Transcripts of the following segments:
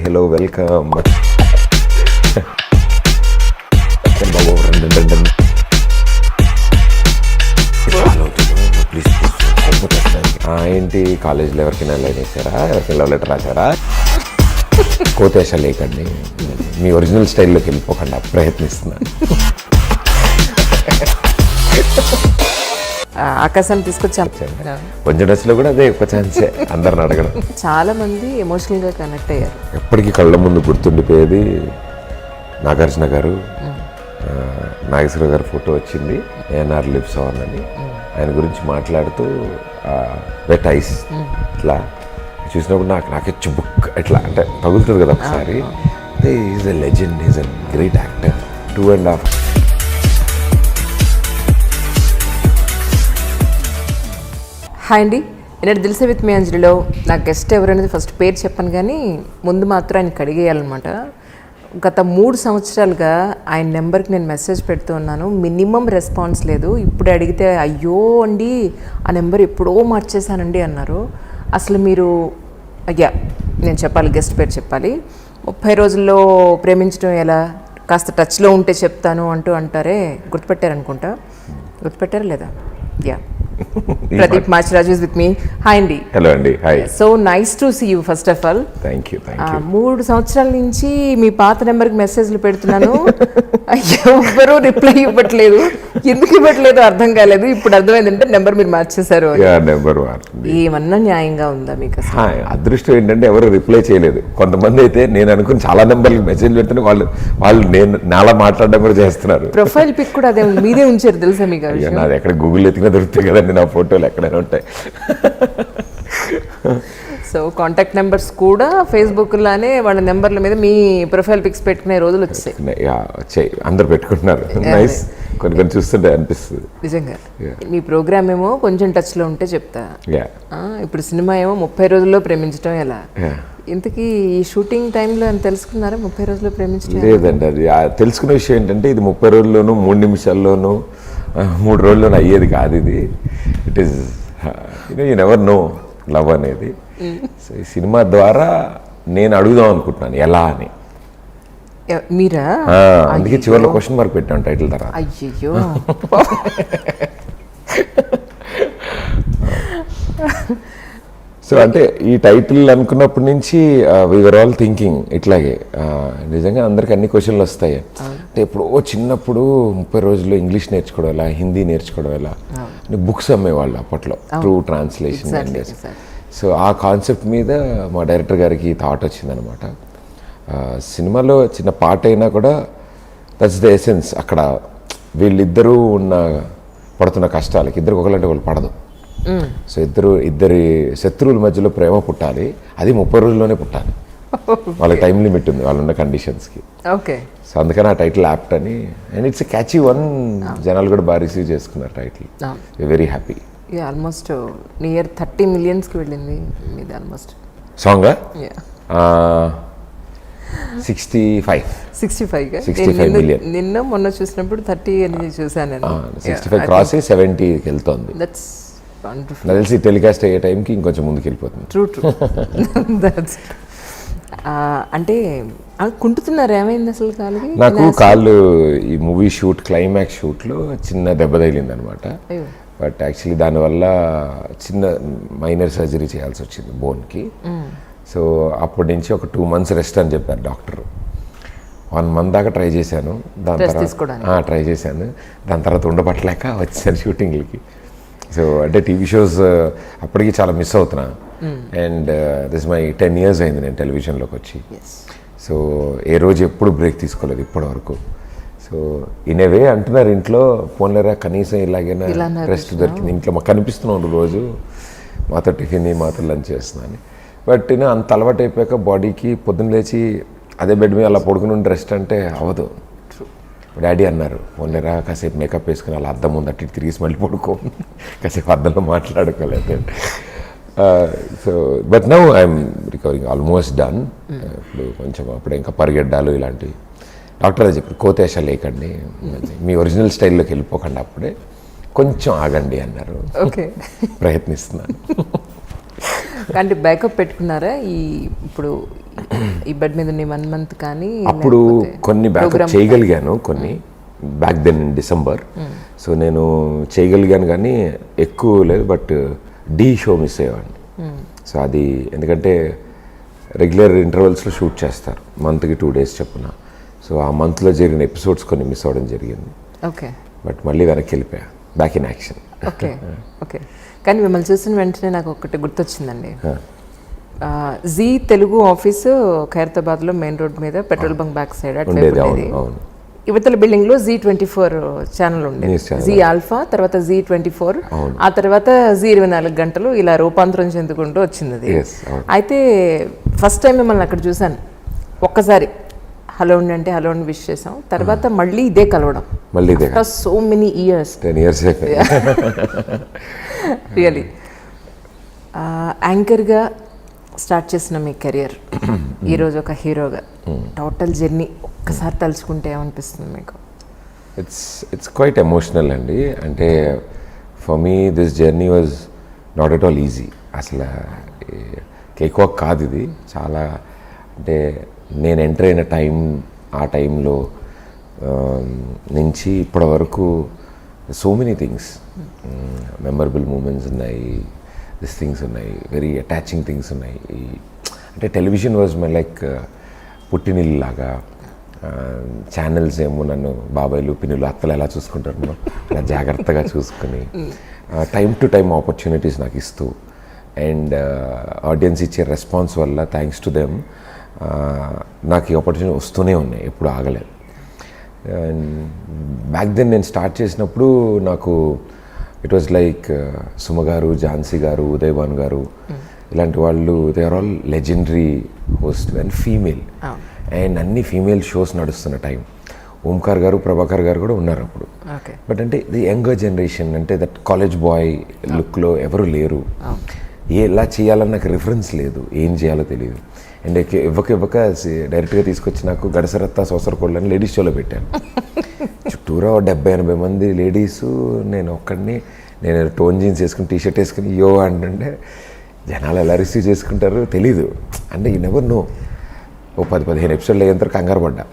Hello welcome. ఏంటి కాలేజీలో ఎవరికైనా లైన్ వేసారా, ఎవరికైనా లవ్ లెటర్ రాశారా? కోతేశ లేకండి, మీ ఒరిజినల్ స్టైల్లోకి వెళ్ళిపోకుండా ప్రయత్నిస్తున్నాను. ఆకాశాన్ని తీసుకొచ్చాను. కొంచెం డ్రెస్లో కూడా అదే ఎక్కువ ఛాన్సే అందరిని అడగడం. చాలా మంది ఎమోషనల్గా కనెక్ట్ అయ్యారు. ఎప్పటికీ కళ్ళ ముందు గుర్తుండిపోయేది నాగార్జున గారు, నాగేశ్వర గారు ఫోటో వచ్చింది, ఏఎన్ఆర్ లిప్స్ ఆన్ అని. ఆయన గురించి మాట్లాడుతూ వెట్ ఐస్ ఇట్లా చూసినప్పుడు నాకే చుబుక్ ఇట్లా అంటే తగులుతుంది కదా ఒకసారి. Is a legend, is a great actor. 2.5 hi అండి, నేను దిల్సే విత్ మీ అంజలిలో నా గెస్ట్ ఎవరనేది ఫస్ట్ పేరు చెప్పను, కానీ ముందు మాత్రం ఆయనకి అడిగేయాలన్నమాట. గత 3 సంవత్సరాలుగా ఆయన నెంబర్కి నేను మెసేజ్ పెడుతూ ఉన్నాను, మినిమం రెస్పాన్స్ లేదు. ఇప్పుడు అడిగితే అయ్యో అండి ఆ నెంబర్ ఎప్పుడో మార్చేశానండి అన్నారు. అసలు మీరు అయ్యా నేను చెప్పాలి, గెస్ట్ పేరు చెప్పాలి. 30 రోజుల్లో ప్రేమించడం ఎలా, కాస్త టచ్లో ఉంటే చెప్తాను అంటారే, గుర్తుపెట్టారనుకుంటా. గుర్తుపెట్టారా లేదా? Yeah, Pradeep Machiraju is with me. Hi అండి. హలో అండి. Hi. So nice to see you first of all. Thank you. 3 సంవత్సరాల నుంచి మీ పాత నెంబర్కి మెసేజ్లు పెడుతున్నాను, ఎవ్వరూ రిప్లై ఇవ్వట్లేదు. ఎందుకు ఇవ్వట్లేదు అర్థం కాలేదు. ఇప్పుడు అర్థమైందంటే నెంబర్ మీరు మార్చేశారు. ఏమన్నా న్యాయంగా ఉందా మీకు? అదృష్టం ఏంటంటే ఎవరు రిప్లై చేయలేదు. కొంతమంది అయితే నేను అనుకుని చాలా నెంబర్లు మెసేజ్ పెడుతున్నా, వాళ్ళు నేను నాలా మాట్లాడడం కూడా చేస్తున్నారు. ప్రొఫైల్ పిక్ కూడా అదే మీదే ఉంచారు తెలుసా మీకు? నాది ఎక్కడ గూగుల్ ఎత్తినా దొరుకుతాయి కదండి నా ఫోటోలు, ఎక్కడైనా ఉంటాయి. సో కాంటాక్ట్ నెంబర్స్ కూడా ఫేస్బుక్ లానే వాళ్ళ నెంబర్ల మీద మీ ప్రొఫైల్ పిక్స్ పెట్టుకునే రోజులు వచ్చాయి. అందరు పెట్టుకుంటున్నారు. నైస్. కొన్ని చూస్తుంటే అనిపిస్తుంది నిజంగా. మీ ప్రోగ్రామ్ ఏమో కొంచెం టచ్లో ఉంటే చెప్తా, ఇప్పుడు సినిమా ఏమో 30 రోజుల్లో ప్రేమించడం ఎలా. ఇంతకీ ఈ షూటింగ్ టైంలో అని తెలుసుకున్నారా 30 రోజుల్లో ప్రేమించడం? లేదండి, అది తెలుసుకునే విషయం ఏంటంటే ఇది 30 రోజుల్లోనూ 3 నిమిషాల్లోనూ 3 రోజుల్లోనూ అయ్యేది కాదు. ఇది it is you never know love అనేది. సో ఈ సినిమా ద్వారా నేను అడుగుదాం అనుకుంటున్నాను ఎలా అని. మీరా? అందుకే చివరిలో క్వశ్చన్ మార్క్ పెట్టాను టైటిల్ తర్వాత. అయ్యో. సో అంటే ఈ టైటిల్ అనుకున్నప్పటి నుంచి వీఆర్ ఆల్ థింకింగ్ ఇట్లాగే. నిజంగా అందరికి అన్ని క్వశ్చన్లు వస్తాయి. అంటే ఎప్పుడో చిన్నప్పుడు 30 రోజుల్లో ఇంగ్లీష్ నేర్చుకోవడం ఎలా, హిందీ నేర్చుకోవడం ఎలా అని బుక్స్ అమ్మేవాళ్ళు అప్పట్లో, ట్రూ ట్రాన్స్లేషన్. సో ఆ కాన్సెప్ట్ మీద మా డైరెక్టర్ గారికి థాట్ వచ్చిందనమాట. సినిమాలో చిన్న పాట అయినా కూడా దట్స్ ద ఎసెన్స్. అక్కడ వీళ్ళిద్దరూ పడుతున్న కష్టాలకి ఇద్దరికి ఒకళ్ళంటే వాళ్ళు పడదు. సో ఇద్దరి శత్రువుల మధ్యలో ప్రేమ పుట్టాలి, అది 30 రోజుల్లోనే పుట్టాలి. వాళ్ళకి టైం లిమిట్ ఉంది వాళ్ళున్న కండిషన్స్కి. ఓకే. సో అందుకని ఆ టైటిల్ యాప్ట్ అని. And it's catchy one. జనాలు కూడా బాగా రిసీవ్ చేసుకున్నారు title. Very happy. Almost near 30 millionsకి వెళ్ళింది మీది ఆల్మోస్ట్. Song 65 million. నిన్న మొన్న చూసినప్పుడు 30 అని చూసాను నేను. 65 క్రాస్ 70కి వెళ్తుంది. That's wonderful. తెలిసి టెలికాస్ట్ అయ్యే టైంకి ఇంకొంచెం ముందుకు వెళ్ళిపోతుంది. ట్రూ. దట్స్ అంటే కుంటున్నారు. ఏమైంది అసలు కాలుకి? నాకు కాళ్ళు ఈ మూవీ షూట్ క్లైమాక్స్ షూట్లో చిన్న దెబ్బ తగిలింది అనమాట. బట్ యాక్చువల్లీ దానివల్ల చిన్న మైనర్ సర్జరీ చేయాల్సి వచ్చింది బోన్కి. సో అప్పటి నుంచి ఒక 2 months రెస్ట్ అని చెప్పారు డాక్టర్. 1 month దాకా ట్రై చేశాను. దాని తర్వాత దాని తర్వాత ఉండబట్టలేక వచ్చాను షూటింగ్లకి. సో అంటే టీవీ షోస్ అప్పటికి చాలా మిస్ అవుతున్నా. అండ్ దిస్ మై 10 years అయింది నేను టెలివిజన్లోకి వచ్చి. సో ఏ రోజు ఎప్పుడు బ్రేక్ తీసుకోలేదు ఇప్పటి వరకు. సో ఇన్ ఏ వే అంటున్నారు ఇంట్లో, పోన్లేరా కనీసం ఇలాగైనా రెస్ట్ దొరికింది. ఇంట్లో మాకు కనిపిస్తున్నాను రోజు, మాతో టిఫిన్ మాతో లంచ్ చేస్తున్నాను. బట్ అంత అలవాటు అయిపోయాక బాడీకి పొద్దున్న లేచి అదే బెడ్ మీద అలా పడుకుని ఉండి రెస్ట్ అంటే అవ్వదు. డాడీ అన్నారు, పోన్లేరా కాసేపు మేకప్ వేసుకుని అలా అద్దం ముందు అటు తిరిగి మళ్ళీ పడుకో, కాసేపు అద్దంలో మాట్లాడుకోలేదు. So but now I'm recovering, almost done. ఇప్పుడు కొంచెం అప్పుడు ఇంకా పరిగెడ్డాలు ఇలాంటివి. డాక్టర్ అదే చెప్పారు, కోతేశ లేకండి, మీ ఒరిజినల్ స్టైల్లోకి వెళ్ళిపోకండి, అప్పుడే కొంచెం ఆగండి అన్నారు. ఓకే, ప్రయత్నిస్తున్నాను. అంటే బ్యాకప్ పెట్టుకున్నారా? ఇప్పుడు ఈ బెడ్ మీద ఉన్న 1 month కానీ అప్పుడు కొన్ని బ్యాకప్ చేయగలిగాను, కొన్ని back then in December. So నేను చేయగలిగాను కానీ ఎక్కువ లేదు, బట్ డీ షో మిస్ అయ్యేవాడిని. సో అది ఎందుకంటే రెగ్యులర్ ఇంటర్వెల్స్లో షూట్ చేస్తారు, మంత్కి 2 days చెప్పున. సో ఆ మంత్లో జరిగిన ఎపిసోడ్స్ కొన్ని మిస్ అవ్వడం జరిగింది. ఓకే, బట్ మళ్ళీ వెనక్కి వెళ్ళిపోయా, back in action. Okay okay. కానీ మిమ్మల్ని చూసిన వెంటనే నాకు ఒకటి గుర్తొచ్చిందండి. జీ తెలుగు ఆఫీసు ఖైరతాబాద్లో మెయిన్ రోడ్ మీద పెట్రోల్ బంక్ బ్యాక్ సైడ్ ఉండేది. అవును అవును. యువతల బిల్డింగ్లో Z24 ఛానల్ ఉండేది. జీ ఆల్ఫా, తర్వాత Z24, ఆ తర్వాత Z24 గంటలు, ఇలా రూపాంతరం చెందుకుంటూ వచ్చింది అది. అయితే ఫస్ట్ టైం మిమ్మల్ని అక్కడ చూశాను. ఒక్కసారి హలో అండి అంటే హలో అని విష్ చేసాం. తర్వాత మళ్ళీ ఇదే కలవడం, మళ్ళీ ఇదే so many years, 10 years really. యాంకర్గా స్టార్ట్ చేసిన మీ కెరియర్ ఈరోజు ఒక హీరోగా టోటల్ జర్నీ ఒక్కసారి తలుచుకుంటే ఏమనిపిస్తుంది మీకు? ఇట్స్ క్వైట్ ఎమోషనల్ అండి. అంటే for me this journey was not at all easy. అసలు కేక్ వాక్ కాదు ఇది. చాలా అంటే నేను ఎంటర్ అయిన ఆ టైంలో నుంచి ఇప్పటి వరకు so many things, memorable moments ఉన్నాయి, దిస్ థింగ్స్ ఉన్నాయి, వెరీ అటాచింగ్ థింగ్స్ ఉన్నాయి. అంటే టెలివిజన్ వాజ్ మై లైక్ పుట్టినిల్లు లాగా. ఛానల్స్ ఏమో నన్ను బాబాయ్లు పిన్నులు అత్తలు ఎలా చూసుకుంటారో అలా జాగ్రత్తగా చూసుకుని టైం టు టైం ఆపర్చునిటీస్ నాకు ఇస్తూ, అండ్ ఆడియన్స్ ఇచ్చే రెస్పాన్స్ వల్ల థ్యాంక్స్ టు దెమ్ నాకు ఈ ఆపర్చునిటీ వస్తూనే ఉన్నాయి, ఎప్పుడు ఆగలేదు. అండ్ బ్యాక్ దెన్ నేను స్టార్ట్ చేసినప్పుడు నాకు ఇట్ వాజ్ లైక్ సుమ గారు, ఝాన్సీ గారు, ఉదయ్ భాన్ గారు, ఇలాంటి వాళ్ళు they are all legendary host and female. And అన్ని ఫీమేల్ షోస్ నడుస్తున్న టైం. ఓంకార్ గారు, ప్రభాకర్ గారు కూడా ఉన్నారు అప్పుడు. బట్ అంటే ది యంగర్ జనరేషన్, అంటే దట్ కాలేజ్ బాయ్ లుక్లో ఎవరు లేరు. ఎలా చేయాలని నాకు రిఫరెన్స్ లేదు, ఏం చేయాలో తెలియదు. అండ్ ఇవ్వక డైరెక్ట్గా తీసుకొచ్చి నాకు గడసరత్తా సోసరకోళ్ళని లేడీస్ షోలో పెట్టాను. చుట్టూరా 70-80 మంది లేడీసు, నేను ఒక్కడిని. నేను టోన్ జీన్స్ వేసుకుని టీషర్ట్ వేసుకుని యో అంటుంటే జనాలు ఎలా రిసీవ్ చేసుకుంటారో తెలీదు. అంటే యూ నెవర్ నో. ఓ 10-15 ఎపిసోడ్లు అయ్యేంత కంగారు పడ్డా.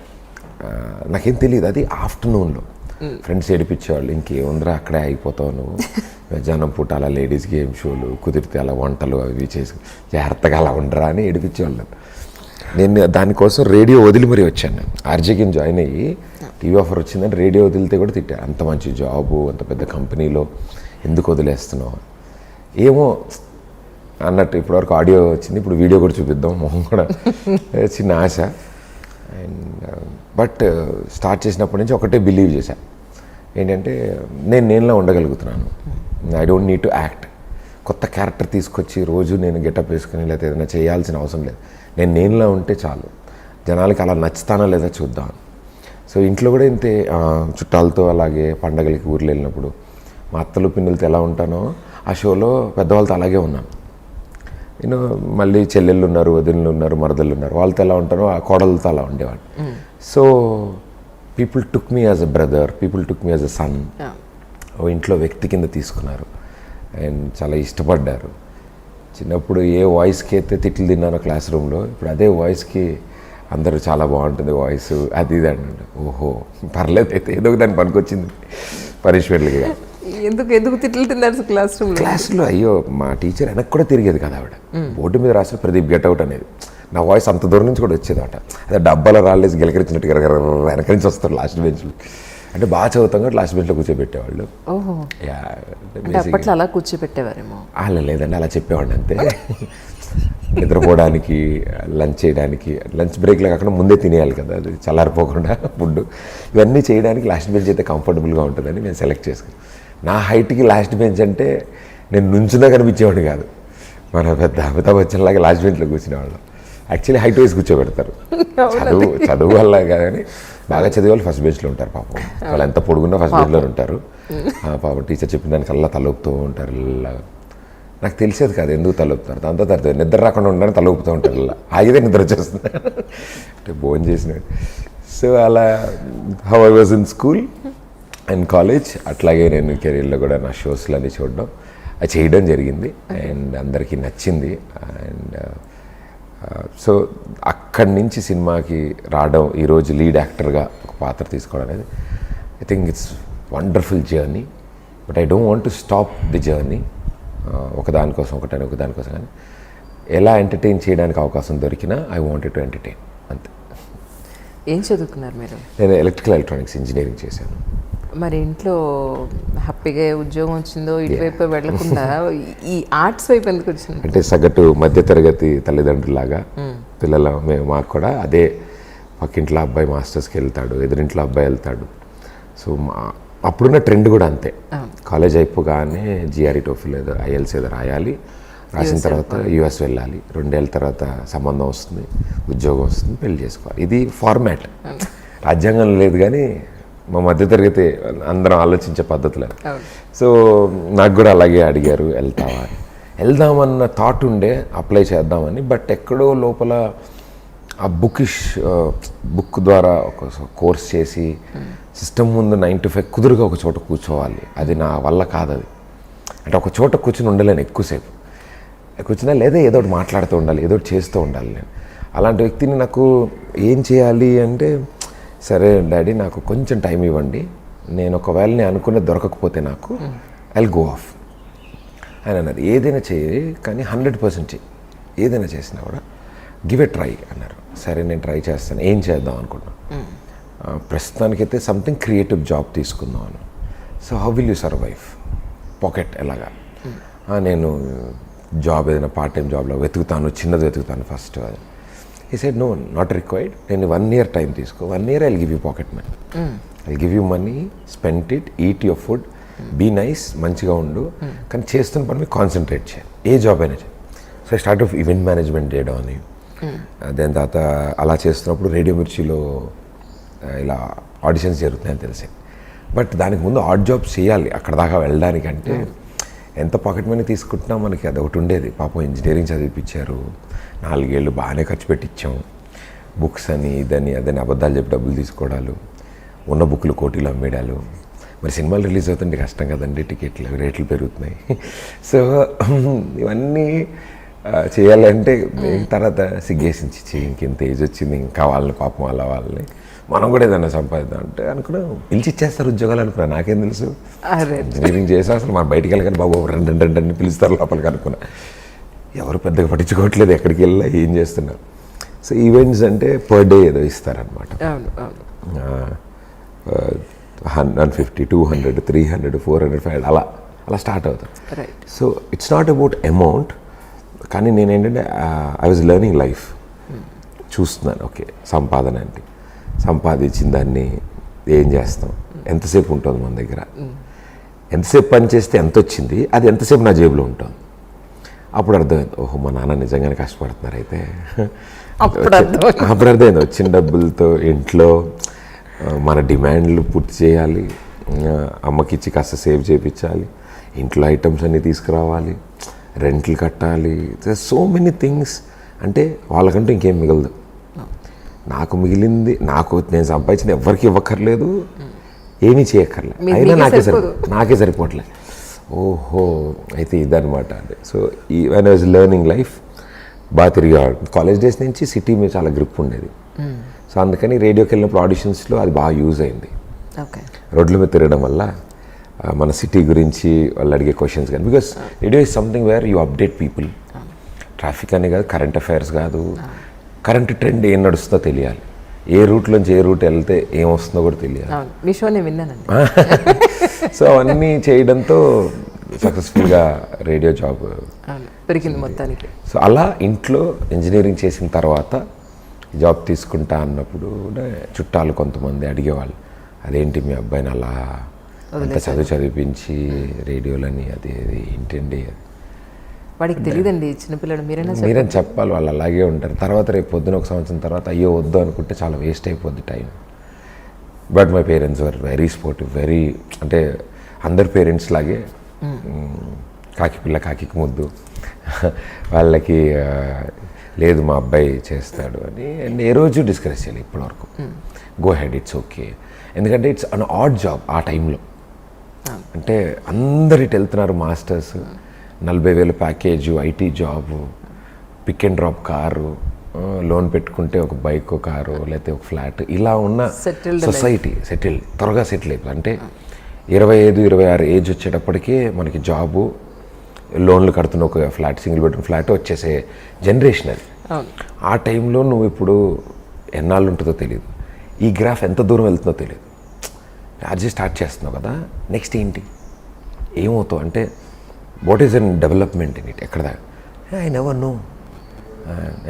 నాకేం తెలియదు. అది ఆఫ్టర్నూన్లో ఫ్రెండ్స్ ఏడిపించేవాళ్ళు, ఇంకేముందిరా అక్కడే అయిపోతావు నువ్వు, మధ్యాహ్నం పూట అలా లేడీస్ గేమ్ షోలు, కుదిరితే అలా వంటలు అవి చేసి జాగ్రత్తగా అలా ఉండరా అని ఏడిపించేవాళ్ళు. నేను దానికోసం రేడియో వదిలి మరీ వచ్చాను. నేను ఆర్జేకి జాయిన్ అయ్యి టీవీ ఆఫర్ వచ్చిందని రేడియో వదిలితే కూడా తిట్టాను. అంత మంచి జాబు, అంత పెద్ద కంపెనీలో ఎందుకు వదిలేస్తున్నావు ఏమో అన్నట్టు. ఇప్పటివరకు ఆడియో వచ్చింది, ఇప్పుడు వీడియో కూడా చూపిద్దాం, మొహం కూడా చిన్న ఆశ. అండ్ బట్ స్టార్ట్ చేసినప్పటి నుంచి ఒకటే బిలీవ్ చేశా, ఏంటంటే నేనులా ఉండగలుగుతున్నాను. I don't need to act. కొత్త క్యారెక్టర్ తీసుకొచ్చి రోజు నేను గెటప్ వేసుకుని లేకపోతే ఏదైనా చేయాల్సిన అవసరం లేదు. నేనులా ఉంటే చాలు, జనాలకి అలా నచ్చుతానో లేదా చూద్దాం. సో ఇంట్లో కూడా ఇంతే, చుట్టాలతో అలాగే పండగలకి ఊర్లో వెళ్ళినప్పుడు మా అత్తలు పిన్నులతో ఎలా ఉంటానో ఆ షోలో పెద్దవాళ్ళతో అలాగే ఉన్నాను. నేను మళ్ళీ చెల్లెళ్ళు ఉన్నారు, వదినలు ఉన్నారు, మరదళ్ళు ఉన్నారు, వాళ్ళతో ఎలా ఉంటానో ఆ కోడలతో అలా ఉండేవాడిని. So people took me as a brother, people took me as a son. ఓ ఇంట్లో వ్యక్తి కింద తీసుకున్నారు అండ్ చాలా ఇష్టపడ్డారు. చిన్నప్పుడు ఏ వాయిస్కి అయితే తిట్లు తిన్నానో క్లాస్ రూమ్లో, ఇప్పుడు అదే వాయిస్కి అందరూ చాలా బాగుంటుంది వాయిస్ అది ఇది అంటే, ఓహో పర్లేదు అయితే ఏదో దాన్ని పనికొచ్చింది పనిష్మెంట్లుగా. ఎందుకు తిట్లు తిన్నారు క్లాస్లో? అయ్యో మా టీచర్ వెనక్కి కూడా తిరిగేది కదా ఆవిడ. బోర్డు మీద రాసిన ప్రదీప్ గెట్అవుట్ అనేది. నా వాయిస్ అంత దూరం నుంచి కూడా వచ్చేది అట. అదే డబ్బాలో రాళ్ళేసి గిలకరించినట్టుగా వెనక నుంచి వస్తారు లాస్ట్ బెంచ్లో. అంటే బాగా చదువుతాం కూడా లాస్ట్ బెంచ్లో కూర్చోబెట్టేవాళ్ళు. అప్పట్లో అలా కూర్చోబెట్టేవారేమో. అలా లేదండి, అలా చెప్పేవాడిని అంతే. నిద్రపోవడానికి, లంచ్ చేయడానికి, లంచ్ బ్రేక్లో కాకుండా ముందే తినేయాలి కదా, అది చల్లారిపోకుండా ఫుడ్, ఇవన్నీ చేయడానికి లాస్ట్ బెంచ్ అయితే కంఫర్టబుల్గా ఉంటుందని నేను సెలెక్ట్ చేసుకున్నాను. నా హైట్కి లాస్ట్ బెంచ్ అంటే నేను నుంచున్నా కనిపించేవాడిని కాదు. మన పెద్ద అమితాబ్ బచ్చన్ లాగా లాస్ట్ బెంచ్లో కూర్చునేవాళ్ళం. యాక్చువల్లీ హైట్ వైజ్ కూర్చోబెడతారు, చదువు వల్ల కానీ. బాగా చదివే వాళ్ళు ఫస్ట్ బెంచ్లో ఉంటారు పాపం. వాళ్ళు ఎంత పొడుగున్నా ఫస్ట్ బెంచ్లో ఉంటారు పాపం. టీచర్ చెప్పిన దానికి అలా తలొప్పుతూ ఉంటారు. నాకు తెలిసేది కాదు ఎందుకు తలొప్పుతారు. దాంతో తర్వాత నిద్ర రాకుండా ఉండడానికి తలొప్పుతూ ఉంటారు. ఇలా ఆగితే నిద్ర వచ్చేస్తుంది అంటే భోజనం చేసినాడు. సో అలా how I was in school and college, అట్లాగే నేను కెరీర్లో కూడా నా షోస్లు అన్నీ చూడడం, అది చేయడం జరిగింది. అండ్ అందరికీ నచ్చింది. అండ్ సో అక్కడి నుంచి సినిమాకి రావడం, ఈరోజు లీడ్ యాక్టర్గా ఒక పాత్ర తీసుకోవడం అనేది I think it's wonderful journey. But I don't want to stop the journey. ఒకదానికోసం కానీ ఎలా ఎంటర్టైన్ చేయడానికి అవకాశం దొరికినా ఐ వాంటెడ్ టు ఎంటర్టైన్, అంతే. ఏం చదువుకున్నారు మీరు? నేను ఎలక్ట్రికల్ ఎలక్ట్రానిక్స్ ఇంజనీరింగ్ చేశాను. మరి ఇంట్లో హ్యాపీగా ఉద్యోగం వచ్చిందో ఇటువైపు వెళ్లకుండా ఈ ఆర్ట్స్ వైపు ఎందుకు వచ్చింది? అంటే సగటు మధ్యతరగతి తల్లిదండ్రులాగా పిల్లల మాకు కూడా అదే, పక్కింట్లో అబ్బాయి మాస్టర్స్కి వెళ్తాడు, ఎదురింట్లో అబ్బాయి వెళ్తాడు. సో అప్పుడున్న ట్రెండ్ కూడా అంతే. కాలేజ్ అయిపోగానే జిఆర్ఈ టోఫిల్ ఏదో ఐఎల్స్ ఏదో రాయాలి, రాసిన తర్వాత యూఎస్ వెళ్ళాలి, 2 ఏళ్ళ తర్వాత సంబంధం వస్తుంది, ఉద్యోగం వస్తుంది, పెళ్లి చేసుకోవాలి. ఇది ఫార్మాట్. రాజ్యాంగం లేదు కానీ మా మధ్యతరగతి అందరం ఆలోచించే పద్ధతులే. సో నాకు కూడా అలాగే అడిగారు, వెళ్తావా అని. వెళ్దామన్న థాట్ ఉండే, అప్లై చేద్దామని. బట్ ఎక్కడో లోపల ఆ బుక్ ద్వారా ఒక కోర్స్ చేసి సిస్టమ్ ముందు 9 to 5 కుదురుగా ఒక చోట కూర్చోవాలి, అది నా వల్ల కాదు. అది అంటే ఒక చోట కూర్చొని ఉండలేను ఎక్కువసేపు. కూర్చున్నా లేదా ఏదో ఒకటి మాట్లాడుతూ ఉండాలి, ఏదో ఒకటి చేస్తూ ఉండాలి. నేను అలాంటి వ్యక్తిని నాకు ఏం చేయాలి అంటే, సరే డాడీ నాకు కొంచెం టైం ఇవ్వండి, నేను ఒకవేళ నేను అనుకునేది దొరకకపోతే నాకు ఐల్ గో ఆఫ్ అని అన్నారు. ఏదైనా చేయి కానీ 100% చేయి, ఏదైనా చేసినా కూడా గివ్ ఎ ట్రై అన్నారు. సరే నేను ట్రై చేస్తాను. ఏం చేద్దాం అనుకుంటున్నాను, ప్రస్తుతానికైతే సంథింగ్ క్రియేటివ్ జాబ్ తీసుకుందాం అని. So how will you survive, pocket ఎలాగా. నేను జాబ్ ఏదైనా పార్ట్ టైం జాబ్లో వెతుకుతాను, చిన్నది వెతుకుతాను ఫస్ట్. ఈ సైడ్ నో, నాట్ రిక్వైర్డ్, నేను 1 year టైం తీసుకో, 1 year I'll give you pocket money, I'll give you money, spend it, eat your food, be nice, మంచిగా ఉండు, కానీ చేస్తున్న పని మీద కాన్సన్ట్రేట్ చేయాలి, ఏ జాబ్ అయినా చేయాలి. So I start of event management చేయడం అని. దాని తర్వాత అలా చేస్తున్నప్పుడు రేడియో మిర్చిలో ఇలా ఆడిషన్స్ జరుగుతున్నాయని తెలిసి. బట్ దానికి ముందు ఆడ్ జాబ్స్ చేయాలి అక్కడ దాకా వెళ్ళడానికంటే. ఎంత పాకెట్ మనీ తీసుకుంటున్నా మనకి అదొకటి ఉండేది. పాపం ఇంజనీరింగ్ చదివిపించారు, 4 ఏళ్ళు బాగానే ఖర్చు పెట్టించాం. బుక్స్ అని ఇదని అదని అబద్ధాలు చెప్పి డబ్బులు తీసుకోవడాలు, ఉన్న బుక్లు కోటీలు అమ్మేడాలు. మరి సినిమాలు రిలీజ్ అవుతుంటే కష్టం కదండి, టికెట్లు రేట్లు పెరుగుతున్నాయి. సో ఇవన్నీ చేయాలంటే తర్వాత సిగ్గేసించి ఇంకెంత ఏజ్ వచ్చింది, ఇంకా వాళ్ళని పాపం వాళ్ళని మనం కూడా ఏదైనా సంపాదిద్దాం అంటే అనుకున్నాం. పిలిచి ఇచ్చేస్తారు ఉద్యోగాలు అనుకున్నా, నాకేం తెలుసు. ఇంజనీరింగ్ చేసి అసలు మనం బయటికి వెళ్ళగానే బాబు రెండు పిలుస్తారు లోపలికి అనుకున్నా. ఎవరు పెద్దగా పట్టించుకోవట్లేదు ఎక్కడికి వెళ్ళా ఏం చేస్తున్నా. సో ఈవెంట్స్ అంటే పర్ డే ఏదో ఇస్తారనమాట. 150, 200, 300, 400, 500 అలా స్టార్ట్ అవుతుంది. So it's not about amount, కానీ నేనేంటంటే ఐ వాజ్ లెర్నింగ్ లైఫ్. చూస్తున్నాను, ఓకే సంపాదన అంటే సంపాదించిన దాన్ని ఏం చేస్తాం, ఎంతసేపు ఉంటుంది మన దగ్గర, ఎంతసేపు పని చేస్తే ఎంత వచ్చింది, అది ఎంతసేపు నా జేబులో ఉంటుంది. అప్పుడు అర్థమైంది, ఓహో మా నాన్న నిజంగానే కష్టపడుతున్నారు అయితే. అప్పుడు అర్థమైంది, వచ్చిన డబ్బులతో ఇంట్లో మన డిమాండ్లు పూర్తి చేయాలి, అమ్మకి ఇచ్చి కాస్త సేవ్ చేయించాలి, ఇంట్లో ఐటమ్స్ అన్నీ తీసుకురావాలి, రెంట్లు కట్టాలి, సో మెనీ థింగ్స్. అంటే వాళ్ళకంటూ ఇంకేం మిగలదు. నాకు మిగిలింది, నేను సంపాదించింది ఎవరికి ఇవ్వక్కర్లేదు, ఏమీ చేయక్కర్లేదు, అయినా నాకే సరిపోవట్లేదు. ఓహో అయితే ఇదనమాట అంటే. So when I was learning life బాగా తిరిగేవాడు. కాలేజ్ డేస్ నుంచి సిటీ మీద చాలా గ్రిప్ ఉండేది. సో అందుకని రేడియోకి వెళ్ళినప్పుడు ఆడిషన్స్లో అది బాగా యూజ్ అయింది. రోడ్ల మీద తిరగడం వల్ల మన సిటీ గురించి వాళ్ళు అడిగే క్వశ్చన్స్ కానీ, because radio is something where you update people. Traffic అనే కాదు, కరెంట్ అఫైర్స్ కాదు, కరెంట్ ట్రెండ్ ఏం నడుస్తుందో తెలియాలి, ఏ రూట్లోంచి ఏ రూట్ వెళ్తే ఏం వస్తుందో కూడా తెలియాలి. మీ షో నేను విన్నానండి. సో అవన్నీ చేయడంతో సక్సెస్ఫుల్గా రేడియో జాబ్ పెరిగింది మొత్తానికి. సో అలా ఇంట్లో ఇంజనీరింగ్ చేసిన తర్వాత జాబ్ తీసుకుంటా అన్నప్పుడు చుట్టాలు కొంతమంది అడిగేవాళ్ళు, అదేంటి మీ అబ్బాయిని అలా అంత చదివించి రేడియోలని అది ఏంటండి. వాడికి తెలియదండి, చిన్నపిల్లడు మీరేం చెప్పాలి, వాళ్ళు అలాగే ఉంటారు. తర్వాత రేపు పొద్దున ఒక సంవత్సరం తర్వాత అయ్యో వద్దు అనుకుంటే చాలా వేస్ట్ అయిపోద్ది time. But my parents were very supportive, very, అంటే అందరి పేరెంట్స్ లాగే కాకి పిల్ల కాకి ముద్దు. వాళ్ళకి లేదు మా అబ్బాయి చేస్తాడు అని ఏ రోజు డిస్కస్ చేయాలి ఇప్పటివరకు. Go ahead, it's okay. ఎందుకంటే ఇట్స్ అన్ ఆడ్ జాబ్ ఆ టైంలో. అంటే అందరు ఇటు వెళ్తున్నారు, masters, 40,000 package, IT job, pick and drop car, loan పెట్టుకుంటే ఒక బైక్ కారు లేకపోతే ఒక ఫ్లాట్ ఇలా ఉన్న Settled సొసైటీ త్వరగా సెటిల్ అయిపోయింది. అంటే 25-26 ఏజ్ వచ్చేటప్పటికే మనకి జాబు, లోన్లు కడుతున్న ఒక ఫ్లాట్, సింగిల్ బెడ్రూమ్ ఫ్లాట్ వచ్చేసే జనరేషన్ అది. అవును. ఆ టైంలో నువ్వు ఇప్పుడు ఎన్నాళ్ళు ఉంటుందో తెలియదు, ఈ గ్రాఫ్ ఎంత దూరం వెళ్తుందో తెలియదు. అది స్టార్ట్ చేస్తున్నావు కదా, నెక్స్ట్ ఏంటి ఏమవుతావు అంటే what is an development in it, ఎక్కడ దాకా ఐ నెవర్ నో.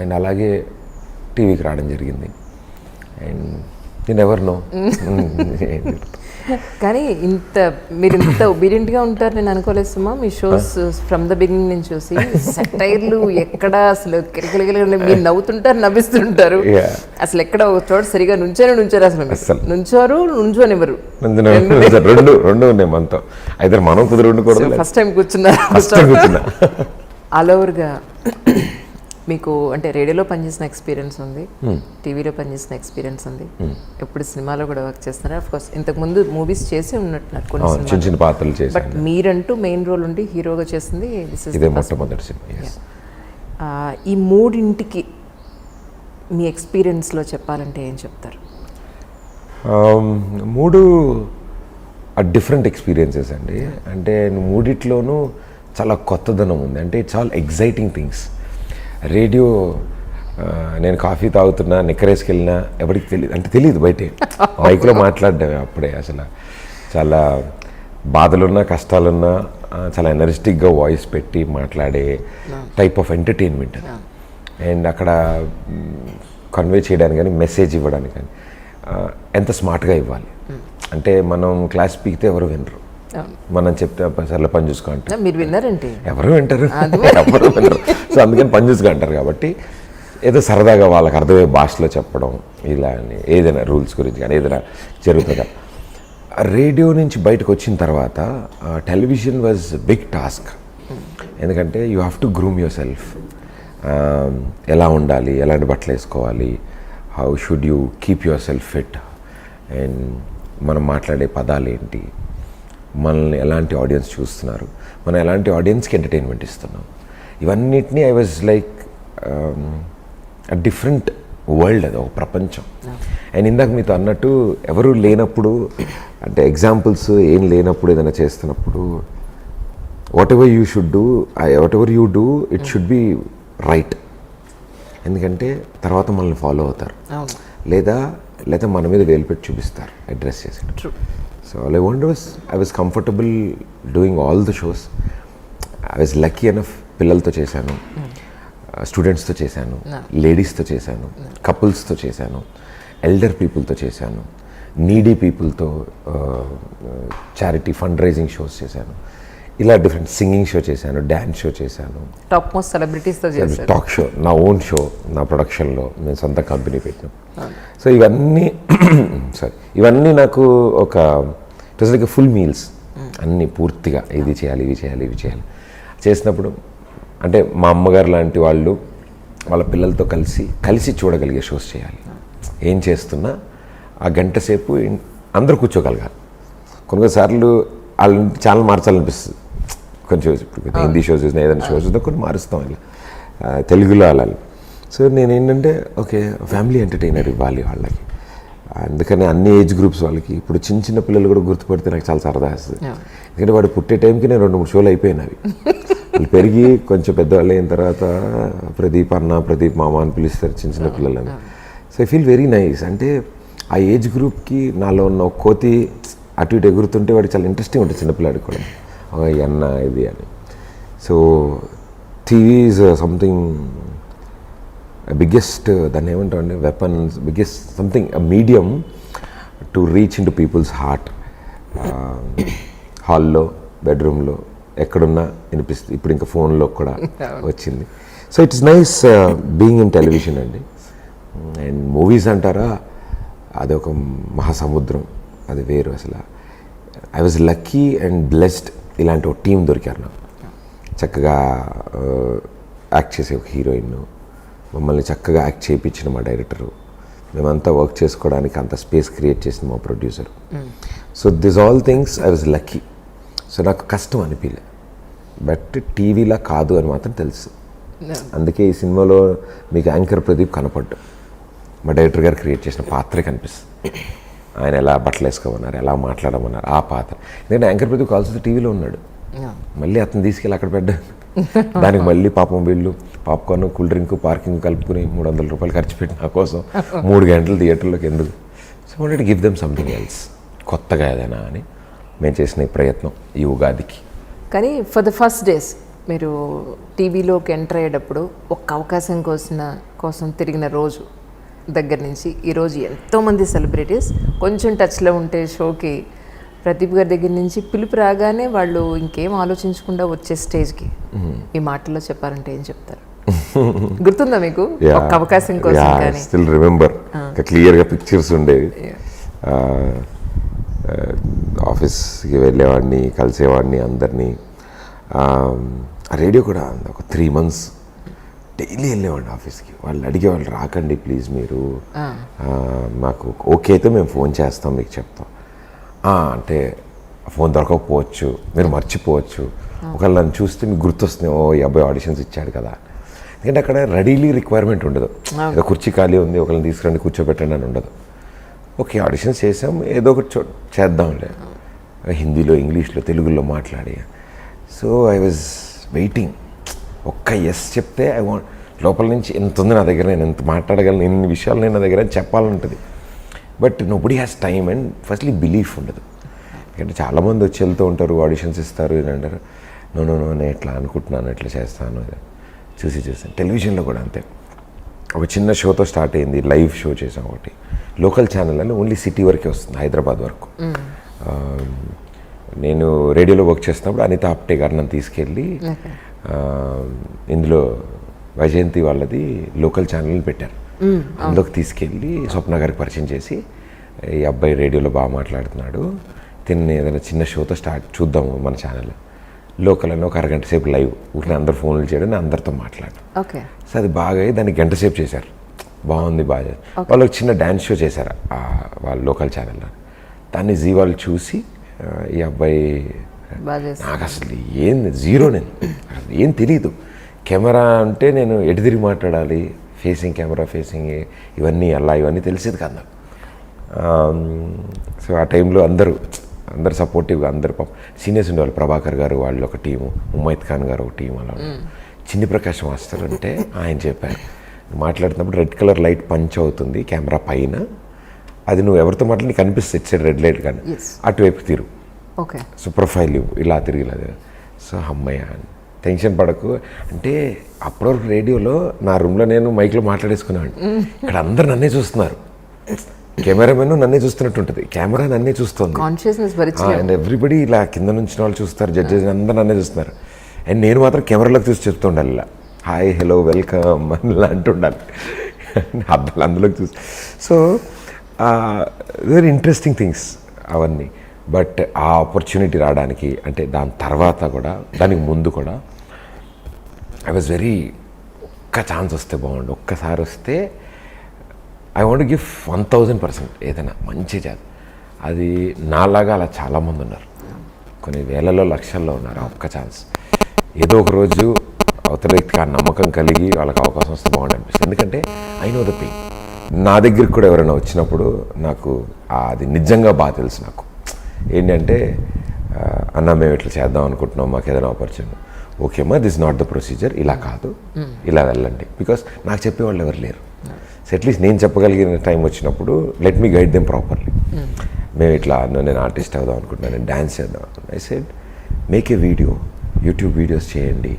అండ్ అలాగే టీవీకి రావడం జరిగింది అండ్ యూ నెవర్ నో. కానీ మీరు ఇంత ఒబీడియంట్గా ఉంటారు నేను అనుకోలేదు సుమా. మీ షోస్ ఫ్రమ్ ద బిగినింగ్ నుంచి చూసి సెటైర్లు ఎక్కడ అసలు కిరకిలకిల మీరు నవ్వుతుంటారు, నవ్విస్తుంటారు. అసలు ఎక్కడ ఒక చోట సరిగా నుంచారు అసలు నుంచోనివ్వరు. రెండు ఉన్నాయి మనతో, అయితే మనం కుదరకూడదు. ఫస్ట్ టైం కూర్చున్నా. ఆల్ ఓవర్గా మీకు అంటే రేడియోలో పనిచేసిన ఎక్స్పీరియన్స్ ఉంది, టీవీలో పనిచేసిన ఎక్స్పీరియన్స్ ఉంది, ఎప్పుడు సినిమాలో కూడా వర్క్ చేస్తున్నారు. ఆఫ్ కోర్స్ ఇంతకుముందు మూవీస్ చేసి ఉన్నట్టున్నారు కొన్ని చిన్న చిన్న పాత్రలు చేసి, బట్ మీరంటూ మెయిన్ రోల్ ఉండి హీరోగా చేసింది ఇదే మొట్టమొదటి సినిమా. ఈ మూడింటికి మీ ఎక్స్పీరియన్స్లో చెప్పాలంటే ఏం చెప్తారు? మూడు డిఫరెంట్ ఎక్స్పీరియన్సెస్ అండి. అంటే మూడిట్లోనూ చాలా కొత్తదనం ఉంది. అంటే it's all exciting things. Radio నేను కాఫీ తాగుతున్నా, నిక్కరేసుకెళ్ళినా ఎవరికి తెలియదు బయటే మైక్లో మాట్లాడడమే. అప్పుడే అసలు చాలా బాధలున్నా కష్టాలున్నా చాలా ఎనర్జెటిక్గా వాయిస్ పెట్టి మాట్లాడే టైప్ ఆఫ్ ఎంటర్టైన్మెంట్. అండ్ అక్కడ కన్వే చేయడానికి కానీ మెసేజ్ ఇవ్వడానికి కానీ ఎంత స్మార్ట్గా ఇవ్వాలి. అంటే మనం క్లాస్ పీకితే ఎవరు వినరు, మనం చెప్తే సర్లే పని చూసుకో అంటారు. మీరు విన్నారంటే ఎవరు వింటారు, ఎవరు వినరు. సో అందుకని పని చూసుకో అంటారు. కాబట్టి ఏదో సరదాగా వాళ్ళకి అర్థమయ్యే భాషలో చెప్పడం, ఇలా అని ఏదైనా రూల్స్ గురించి కానీ ఏదైనా జరుగుతుందా. రేడియో నుంచి బయటకు వచ్చిన తర్వాత టెలివిజన్ వాజ్ బిగ్ టాస్క్. ఎందుకంటే you have to groom your self. ఎలా ఉండాలి, ఎలాంటి బట్టలు వేసుకోవాలి, how should you keep your self fit, and మనం మాట్లాడే పదాలు ఏంటి, మనల్ని ఎలాంటి ఆడియన్స్ చూస్తున్నారు, మనం ఎలాంటి ఆడియన్స్కి ఎంటర్టైన్మెంట్ ఇస్తున్నాం, ఇవన్నిటినీ I was like different world. అది ఒక ప్రపంచం. అండ్ ఇందాక మీతో అన్నట్టు ఎవరు లేనప్పుడు, అంటే ఎగ్జాంపుల్స్ ఏం లేనప్పుడు ఏదైనా చేస్తున్నప్పుడు what ever you should do, what ever you do it should be right. ఎందుకంటే తర్వాత మనల్ని ఫాలో అవుతారు, లేదా మన మీద వేలు పెట్టి చూపిస్తారు అడ్రస్ చేసి. So all I want was I was comfortable doing all the shows. I was lucky enough. పిల్లలతో చేశాను, స్టూడెంట్స్తో చేశాను, లేడీస్తో చేశాను, కపుల్స్తో చేశాను, ఎల్డర్ పీపుల్తో చేశాను, నీడీ పీపుల్తో చారిటీ ఫండ్ రైజింగ్ షోస్ చేశాను. ఇలా డిఫరెంట్ సింగింగ్ షో చేశాను, డ్యాన్స్ షో చేశాను, టాప్ మోస్ట్ సెలబ్రిటీస్తో చేశాను, టాక్ షో, నా ఓన్ షో, నా ప్రొడక్షన్లో నేను సొంత కంపెనీ పెట్టాను. సో ఇవన్నీ నాకు ఒక it was like full meals. అన్నీ పూర్తిగా ఇది చేయాలి, ఇవి చేయాలి, ఇవి చేయాలి చేసినప్పుడు అంటే మా అమ్మగారు లాంటి వాళ్ళు వాళ్ళ పిల్లలతో కలిసి చూడగలిగే షోస్ చేయాలి. ఏం చేస్తున్నా ఆ గంట సేపు అందరూ కూర్చోగలగాలి. కొన్నిసార్లు వాళ్ళని ఛానల్ మార్చాలనిపిస్తుంది. కొంచెం హిందీ షోస్ చూసినా ఏదైనా షోస్ చూసినా కొన్ని మారుస్తాం ఇలా తెలుగులో అలా. సో నేనేంటంటే ఓకే ఫ్యామిలీ ఎంటర్టైనర్ ఇవ్వాలి వాళ్ళకి. అందుకని అన్ని ఏజ్ గ్రూప్స్ వాళ్ళకి. ఇప్పుడు చిన్న పిల్లలు కూడా గుర్తుపడితే నాకు చాలా సరదా వస్తుంది. ఎందుకంటే వాడు పుట్టే టైంకి నేను 2-3 షోలు అయిపోయినవి. వాళ్ళు పెరిగి కొంచెం పెద్దవాళ్ళు అయిన తర్వాత ప్రదీప్ అన్న, ప్రదీప్ మామ అని పిలుస్తారు చిన్న పిల్లలని. So I feel very nice. అంటే ఆ ఏజ్ గ్రూప్కి నాలో ఉన్న ఒక కోతి అటు ఇటు ఎగురుతుంటే వాడికి చాలా ఇంట్రెస్టింగ్ ఉంటుంది చిన్నపిల్లాడికి కూడా, అన్న ఇది అని. So TV is something biggest, దాన్ని ఏమంటామండి, weapons, biggest something medium to reach in to people's heart. హాల్లో, బెడ్రూమ్లో ఎక్కడున్నా వినిపిస్తుంది. ఇప్పుడు ఇంకా ఫోన్లో కూడా వచ్చింది. So it's nice being in television అండి. అండ్ మూవీస్ అంటారా, అదొక మహాసముద్రం, అది వేరు అసలు. I was lucky and blessed. ఇలాంటి ఒక టీం దొరికారు నాకు. చక్కగా యాక్ట్ చేసే ఒక హీరోయిన్, మమ్మల్ని చక్కగా యాక్ట్ చేయించిన మా డైరెక్టరు, మేమంతా వర్క్ చేసుకోవడానికి అంత స్పేస్ క్రియేట్ చేసిన మా producer. So this all things I was lucky. So నాకు కష్టం అనిపించలే. బట్ టీవీలా కాదు అని మాత్రం తెలుసు. అందుకే ఈ సినిమాలో మీకు యాంకర్ ప్రదీప్ కనపడ్డు, మా డైరెక్టర్ గారు క్రియేట్ చేసిన పాత్రే కనిపిస్తుంది. ఆయన ఎలా బట్టలు వేసుకోమన్నారు, ఎలా మాట్లాడమన్నారు, ఆ పాత్ర. ఎందుకంటే యాంకర్ ప్రదీప్ కావాల్సింది టీవీలో ఉన్నాడు, మళ్ళీ అతను తీసుకెళ్ళి అక్కడ పెట్టాడు. దానికి మళ్ళీ పాపం వీళ్ళు పాప్కార్న్, కూల్ డ్రింక్, పార్కింగ్ కలుపుకుని 300 రూపాయలు ఖర్చు పెట్టి నా కోసం 3 గంటలు థియేటర్లోకి ఎందుకు. So wanted give them something else, కొత్తగా ఏదైనా అని మేము చేసిన ఈ ప్రయత్నం ఈ ఉగాదికి. కానీ ఫర్ ద ఫస్ట్ డేస్ మీరు టీవీలోకి ఎంటర్ అయ్యేటప్పుడు ఒక్క అవకాశం కోసం తిరిగిన రోజు దగ్గర నుంచి ఈరోజు ఎంతోమంది సెలబ్రిటీస్ కొంచెం టచ్లో ఉంటే షోకి ప్రదీప్ గారి దగ్గర నుంచి పిలుపు రాగానే వాళ్ళు ఇంకేం ఆలోచించకుండా వచ్చే స్టేజ్కి ఈ మాటల్లో చెప్పారంటే ఏం చెప్తారు? గుర్తుందా మీకు ఒక్క అవకాశం కోసం? కానీ స్టిల్ రిమెంబర్, క్లియర్గా పిక్చర్స్ ఉండేవి. ఆఫీస్కి వెళ్ళేవాడిని, కలిసేవాడిని అందరినీ. రేడియో కూడా ఒక 3 months డైలీ వెళ్ళేవాడిని ఆఫీస్కి. వాళ్ళు అడిగేవాళ్ళు, రాకండి ప్లీజ్ మీరు, మాకు ఓకే అయితే మేము ఫోన్ చేస్తాం, మీకు చెప్తాం. అంటే ఫోన్ దొరకకపోవచ్చు, మీరు మర్చిపోవచ్చు, ఒకవేళ నన్ను చూస్తే మీకు గుర్తొస్తుంది, ఓ ఈ అబ్బాయి ఆడిషన్స్ ఇచ్చాడు కదా. ఎందుకంటే అక్కడ రెడీలీ రిక్వైర్మెంట్ ఉండదు, ఏదో కుర్చీ ఖాళీ ఉంది ఒకళ్ళని తీసుకురండి కూర్చోబెట్టండి అని ఉండదు. ఓకే ఆడిషన్స్ చేసాం, ఏదో ఒకటి చేద్దాంలే, హిందీలో, ఇంగ్లీష్లో, తెలుగులో మాట్లాడి. సో ఐ వాజ్ వెయిటింగ్, ఒక్క ఎస్ చెప్తే ఐ వాంట్, లోపల నుంచి ఎంత ఉంది నా దగ్గర, నేను ఎంత మాట్లాడగలను, ఎన్ని విషయాలు నేను నా దగ్గర చెప్పాలంటుంది. But nobody has time and firstly belief ఉండదు. ఎందుకంటే చాలామంది వచ్చి వెళ్తూ ఉంటారు, ఆడిషన్స్ ఇస్తారు, ఇది అంటారు. నో నేను ఇట్లా అనుకుంటున్నాను, ఇట్లా చేస్తాను. చూసాను టెలివిజన్లో కూడా అంతే. ఒక చిన్న షోతో స్టార్ట్ అయింది, లైవ్ షో చేసాం ఒకటి లోకల్ ఛానల్ అని, ఓన్లీ సిటీ వరకే వస్తుంది, హైదరాబాద్ వరకు. నేను రేడియోలో వర్క్ చేస్తున్నప్పుడు అనిత ఆప్టే గారు నన్ను తీసుకెళ్ళి ఇందులో వైజయంతి వాళ్ళది లోకల్ ఛానల్ పెట్టారు, అందులోకి తీసుకెళ్ళి స్వప్న గారికి పరిచయం చేసి, ఈ అబ్బాయి రేడియోలో బాగా మాట్లాడుతున్నాడు, తిని ఏదైనా చిన్న షోతో స్టార్ట్ చూద్దాము మన ఛానల్, లోకల్ అని ఒక అరగంట సేపు లైవ్, ఊరిని అందరు ఫోన్లు చేయడం, నేను అందరితో మాట్లాడు. సో అది బాగా దాన్ని గంట సేపు చేశారు, బాగుంది బాగా. వాళ్ళు చిన్న డ్యాన్స్ షో చేశారు వాళ్ళ లోకల్ ఛానల్లో, దాన్ని జీ వాళ్ళు చూసి ఈ అబ్బాయి, నాకు అసలు జీరో, నేను ఏం తెలియదు, కెమెరా అంటే నేను ఎటు తిరిగి మాట్లాడాలి, ఫేసింగ్ కెమెరా, ఫేసింగ్ ఇవన్నీ ఇవన్నీ తెలిసేది కాదు నాకు. సో ఆ టైంలో అందరూ సపోర్టివ్గా, అందరు సీనియర్స్ ఉండేవాళ్ళు, ప్రభాకర్ గారు వాళ్ళు ఒక టీము, ముమైత్ ఖాన్ గారు ఒక టీం, అలా చిన్ని ప్రకాష్ మాస్టర్ అంటే ఆయన చెప్పారు, మాట్లాడుతున్నప్పుడు రెడ్ కలర్ లైట్ పంచ్ అవుతుంది కెమెరా పైన, అది నువ్వు ఎవరితో మాట్లాడి నీకు కనిపిస్తుంది ఇటు సైడ్ రెడ్ లైట్ కానీ, అటువైపు తిరుగు, సో ప్రొఫైల్ ఇలా తిరిగి. సో అమ్మయ్య టెన్షన్ పడకు అంటే. అప్పటివరకు రేడియోలో నా రూమ్లో నేను మైక్లో మాట్లాడేసుకున్నాను, ఇక్కడ అందరు నన్నే చూస్తున్నారు, కెమెరామెన్ నన్నే చూస్తున్నట్టు ఉంటుంది, కెమెరా నన్నే చూస్తుంది, అండ్ ఎవ్రీబడి ఇలా కింద నుంచి వాళ్ళు చూస్తారు, జడ్జెస్ అందరు నన్నే చూస్తున్నారు, అండ్ నేను మాత్రం కెమెరాలోకి చూసి చెప్తుండాలి, ఇలా హాయ్ హలో వెల్కమ్ అని ఇలా అంటుండాలి, అబ్బాయిలు అందులోకి చూసి. సో వెరీ ఇంట్రెస్టింగ్ థింగ్స్ అవన్నీ. బట్ ఆ ఆపర్చునిటీ రావడానికి, అంటే దాని తర్వాత కూడా, దానికి ముందు కూడా ఐ వాజ్ వెరీ, ఒక్క ఛాన్స్ వస్తే బాగుండు, ఒక్కసారి వస్తే ఐ వాంట్ గివ్ 1000% ఏదైనా మంచి చేద్దాం. అది నాలాగా అలా చాలామంది ఉన్నారు, కొన్ని వేలలో లక్షల్లో ఉన్నారు. ఆ ఒక్క ఛాన్స్ ఏదో ఒక రోజు అవతల వ్యక్తికి ఆ నమ్మకం కలిగి వాళ్ళకి అవకాశం వస్తే బాగుండు అనిపిస్తుంది. ఎందుకంటే ఐ నో ద పెయిన్. నా దగ్గరికి కూడా ఎవరైనా వచ్చినప్పుడు నాకు అది నిజంగా బాగా తెలుసు. నాకు ఏంటంటే, అన్న మేము ఇట్లా చేద్దాం అనుకుంటున్నాం, మాకు ఏదైనా ఆపర్చునిటీ, ఓకే అమ్మా దిస్ నాట్ ద ప్రొసీజర్, ఇలా కాదు, ఇలా వెళ్ళండి. బికాస్ నాకు చెప్పేవాళ్ళు ఎవరు లేరు. సో అట్లీస్ట్ నేను చెప్పగలిగిన టైం వచ్చినప్పుడు let me guide them properly. మేము ఇట్లా నేను ఆర్టిస్ట్ అవుదాం అనుకుంటున్నాను, నేను డ్యాన్స్ చేద్దాం అనుకుంటున్నాను. I said make a video, YouTube videos చేయండి,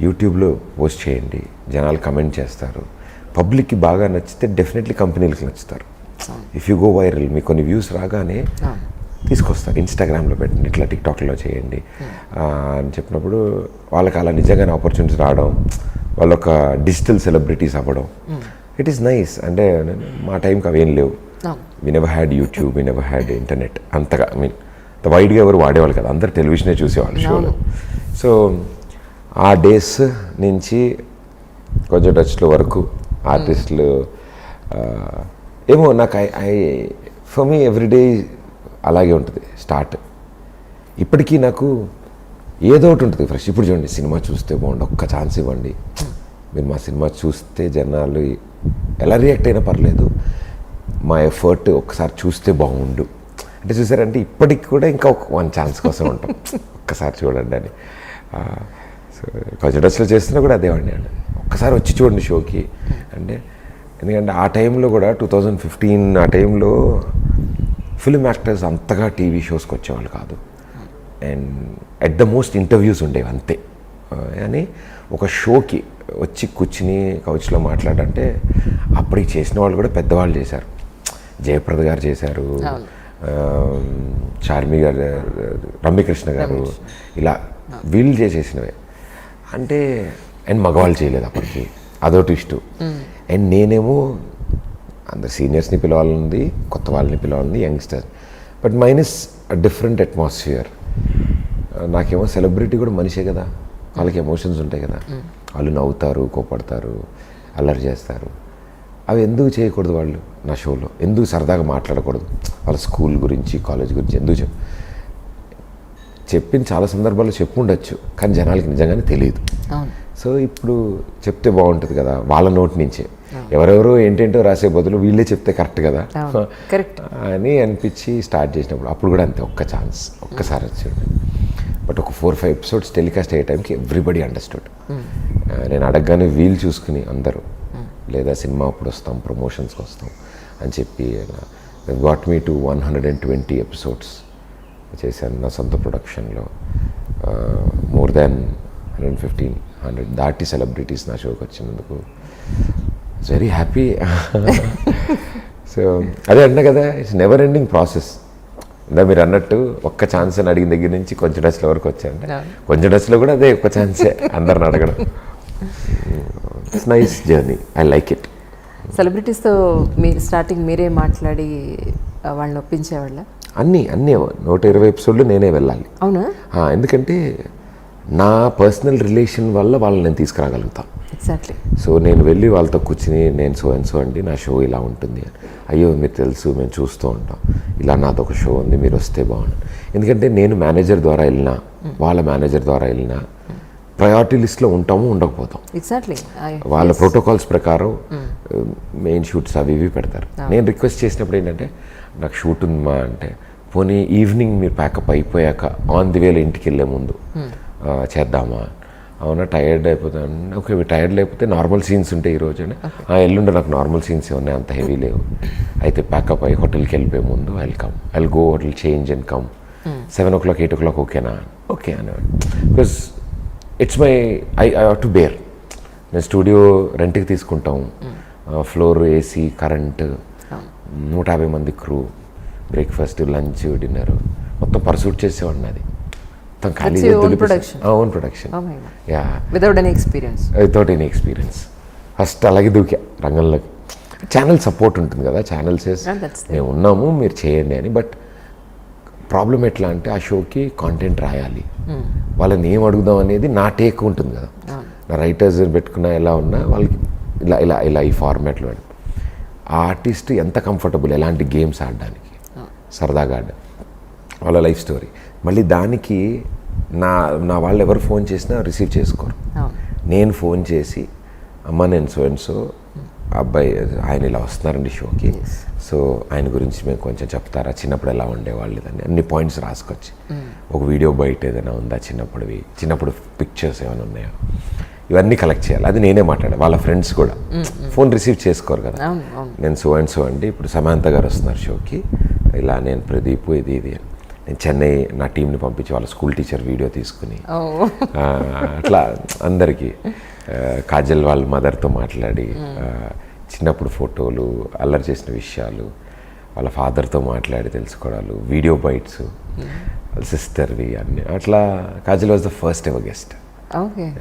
యూట్యూబ్లో పోస్ట్ చేయండి, జనాలు కమెంట్ చేస్తారు, పబ్లిక్కి బాగా నచ్చితే డెఫినెట్లీ కంపెనీలకు నచ్చుతారు. ఇఫ్ యూ గో వైరల్, మీకు కొన్ని వ్యూస్ రాగానే తీసుకొస్తారు, ఇన్స్టాగ్రామ్లో పెట్టండి, ఇట్లా టిక్టాక్లో చేయండి అని చెప్పినప్పుడు వాళ్ళకి అలా నిజంగానే ఆపర్చునిటీస్ రావడం, వాళ్ళు ఒక డిజిటల్ సెలబ్రిటీస్ అవ్వడం, ఇట్ ఈస్ నైస్. అంటే మా టైంకి అవేం లేవు, we never had YouTube, we never had internet అంతగా, ఐ మీన్ అంత వైడ్గా ఎవరు వాడేవాళ్ళు కదా, అందరు టెలివిజనే చూసేవాళ్ళు షోలో. సో ఆ డేస్ నుంచి కొంచెం టచ్లో వరకు ఆర్టిస్టులు ఏమో నాకు ఫర్ మీ ఎవ్రీడే అలాగే ఉంటుంది స్టార్ట్. ఇప్పటికీ నాకు ఏదో ఒకటి ఉంటుంది ఫ్రెష్. ఇప్పుడు చూడండి, సినిమా చూస్తే బాగుండు, ఒక్క ఛాన్స్ ఇవ్వండి, మీరు మా సినిమా చూస్తే జనాలు ఎలా రియాక్ట్ అయినా పర్లేదు, మా ఎఫర్ట్ ఒకసారి చూస్తే బాగుండు అంటే చూసారంటే ఇప్పటికి కూడా ఇంకా ఒక 1 ఛాన్స్ కోసం ఉంటాం ఒక్కసారి చూడండి అని. సో కొంచెం డ్రెస్లో చేస్తున్నా కూడా అదే అండి, ఒక్కసారి వచ్చి చూడండి షోకి అంటే. ఎందుకంటే ఆ టైంలో కూడా 2015 ఆ టైంలో ఫిల్మ్ యాక్టర్స్ అంతగా టీవీ షోస్కి వచ్చేవాళ్ళు కాదు, and at the most interviews ఉండేవి అంతే. అని ఒక షోకి వచ్చి కూర్చుని కౌచ్లో మాట్లాడంటే అప్పటికి చేసిన వాళ్ళు కూడా పెద్దవాళ్ళు చేశారు. జయప్రద గారు చేశారు, చార్మి గారు, రమ్యకృష్ణ గారు, ఇలా వీళ్ళు చేసేసినవే అంటే. అండ్ మగవాళ్ళు చేయలేదు అప్పటికి, అదొకటి ఇష్టం. అండ్ నేనేమో అందరు సీనియర్స్ని పిలవాలంది, కొత్త వాళ్ళని పిలవాలంది, youngsters. But minus different atmosphere. నాకేమో సెలబ్రిటీ కూడా మనిషే కదా, వాళ్ళకి ఎమోషన్స్ ఉంటాయి కదా, వాళ్ళు నవ్వుతారు, కోపడతారు, అల్లరి చేస్తారు. అవి ఎందుకు చేయకూడదు వాళ్ళు నా షోలో? ఎందుకు సరదాగా మాట్లాడకూడదు? వాళ్ళ స్కూల్ గురించి, కాలేజ్ గురించి ఎందుకు చెప్పిన చాలా సందర్భాల్లో చెప్పు ఉండొచ్చు, కానీ జనాలకి నిజంగానే తెలియదు. సో ఇప్పుడు చెప్తే బాగుంటుంది కదా వాళ్ళ నోటి నుంచే. ఎవరెవరో ఏంటేంటో రాసే బదులు వీళ్ళే చెప్తే కరెక్ట్ కదా అని అనిపించి స్టార్ట్ చేసినప్పుడు అప్పుడు కూడా అంతే, ఒక్క ఛాన్స్ ఒక్కసారి వచ్చింది. బట్ ఒక 4-5 ఎపిసోడ్స్ టెలికాస్ట్ అయ్యే టైంకి ఎవ్రీబడి అండర్స్టూడ్. నేను అడగగానే వీలు చూసుకుని అందరూ, లేదా సినిమా అప్పుడు వస్తాం, ప్రమోషన్స్కి వస్తాం అని చెప్పి గాట్ మీ టు 120 ఎపిసోడ్స్ చేశాను నా సొంత ప్రొడక్షన్లో. మోర్ దాన్ 150-100 దాటి సెలబ్రిటీస్ నా షోకి వచ్చినందుకు వెరీ హ్యాపీ. సో అదే అన్నా కదా, ఇట్స్ నెవర్ ఎండింగ్ ప్రాసెస్. ఇంకా మీరు అన్నట్టు ఒక్క ఛాన్స్ అని అడిగిన దగ్గర నుంచి కొంచెం డస్లో వరకు వచ్చాయంటే కొంచెం డస్లో కూడా అదే ఒక్క ఛాన్సే అందరిని అడగడం. It's nice journey, I like it. సెలబ్రిటీస్తో మీరు స్టార్టింగ్ మీరే మాట్లాడి వాళ్ళని ఒప్పించేవాళ్ళ? అన్నీ 120 ఎపిసోడ్లు నేనే వెళ్ళాలి. అవునా? ఎందుకంటే నా పర్సనల్ రిలేషన్ వల్ల వాళ్ళని నేను తీసుకురాగలుగుతాను. ఎగ్జాక్ట్లీ. సో నేను వెళ్ళి వాళ్ళతో కూర్చుని నేను సో అండ్ సో అండి నా షో ఇలా ఉంటుంది అని, అయ్యో మీరు తెలుసు మేము చూస్తూ ఉంటాం, ఇలా నాదొక షో ఉంది మీరు వస్తే బాగుండు. ఎందుకంటే నేను మేనేజర్ ద్వారా వెళ్ళినా, వాళ్ళ మేనేజర్ ద్వారా వెళ్ళినా ప్రయారిటీ లిస్ట్లో ఉంటాము, ఉండకపోతాం. ఎగ్జాక్ట్లీ. వాళ్ళ ప్రోటోకాల్స్ ప్రకారం మెయిన్ షూట్స్ అవి ఇవి పెడతారు. నేను రిక్వెస్ట్ చేసినప్పుడు ఏంటంటే నాకు షూట్ ఉందమ్మా అంటే, పోనీ ఈవినింగ్ మీరు ప్యాకప్ అయిపోయాక ఆన్ ది వేలో ఇంటికి వెళ్ళే ముందు చేద్దామా? అవునా, టైర్డ్ అయిపోతాను. ఓకే, టైర్డ్ లేకపోతే నార్మల్ సీన్స్ ఉంటాయి ఈరోజు అని, ఎల్లుండి నాకు నార్మల్ సీన్స్ ఉన్నాయి, అంత హెవీ లేవు. అయితే ప్యాకప్ అయ్యి హోటల్కి వెళ్ళిపోయే ముందు I go hotel, change and come 7 o'clock 8 o'clock ఓకేనా? ఓకే అనేవాడు. Because it's my I have to bear. నేను స్టూడియో రెంట్కి తీసుకుంటాం, ఫ్లోర్, ఏసీ, కరెంట్, 150 మంది క్రూ, బ్రేక్ఫాస్ట్, లంచ్, డిన్నర్ మొత్తం పర్సూట్ చేసేవాడిని. అది మొత్తం ఖాళీ own production. Yeah, without any experience. First అలాగే దూకా రంగంలోకి. ఛానల్ సపోర్ట్ ఉంటుంది కదా, ఛానల్ సేస్ మేము ఉన్నాము మీరు చేయండి అని. బట్ ప్రాబ్లం ఎట్లా అంటే ఆ షోకి కాంటెంట్ రాయాలి, వాళ్ళని ఏం అడుగుదాం అనేది నా టేక్ ఉంటుంది కదా. నా రైటర్స్ పెట్టుకున్నా ఎలా ఉన్నా వాళ్ళకి ఇలా ఇలా ఇలా ఈ ఫార్మాట్లో ఆ ఆర్టిస్ట్ ఎంత కంఫర్టబుల్ ఎలాంటి గేమ్స్ ఆడడానికి, సరదాగా ఆడడం, వాళ్ళ లైఫ్ స్టోరీ. మళ్ళీ దానికి నా వాళ్ళు ఎవరు ఫోన్ చేసినా రిసీవ్ చేసుకోరు. నేను ఫోన్ చేసి అమ్మ నేను సో అండ్ సో అబ్బాయి ఆయన ఇలా వస్తున్నారండి షోకి, సో ఆయన గురించి మేము కొంచెం చెప్తారా, చిన్నప్పుడు ఎలా ఉండేవాళ్ళు అని అన్ని పాయింట్స్ రాసుకొచ్చి, ఒక వీడియో బయట ఏదైనా ఉందా చిన్నప్పుడు పిక్చర్స్ ఏమైనా ఉన్నాయా, ఇవన్నీ కలెక్ట్ చేయాలి. అది నేనే మాట్లాడాను. వాళ్ళ ఫ్రెండ్స్ కూడా ఫోన్ రిసీవ్ చేసుకోరు కదా. నేను సో అండ్ సో అండి, ఇప్పుడు సమాంత గారు వస్తున్నారు షోకి, ఇలా నేను ప్రదీప్ ఇది అని నేను చెన్నై నా టీంని పంపించి వాళ్ళ స్కూల్ టీచర్ వీడియో తీసుకుని అట్లా అందరికీ, కాజల్ వాళ్ళ మదర్తో మాట్లాడి చిన్నప్పుడు ఫోటోలు, అల్లరి చేసిన విషయాలు, వాళ్ళ ఫాదర్తో మాట్లాడి తెలుసుకోవడాలు, వీడియో బైట్స్, వాళ్ళ సిస్టర్వి అన్నీ అట్లా. Kajal was the first ever guest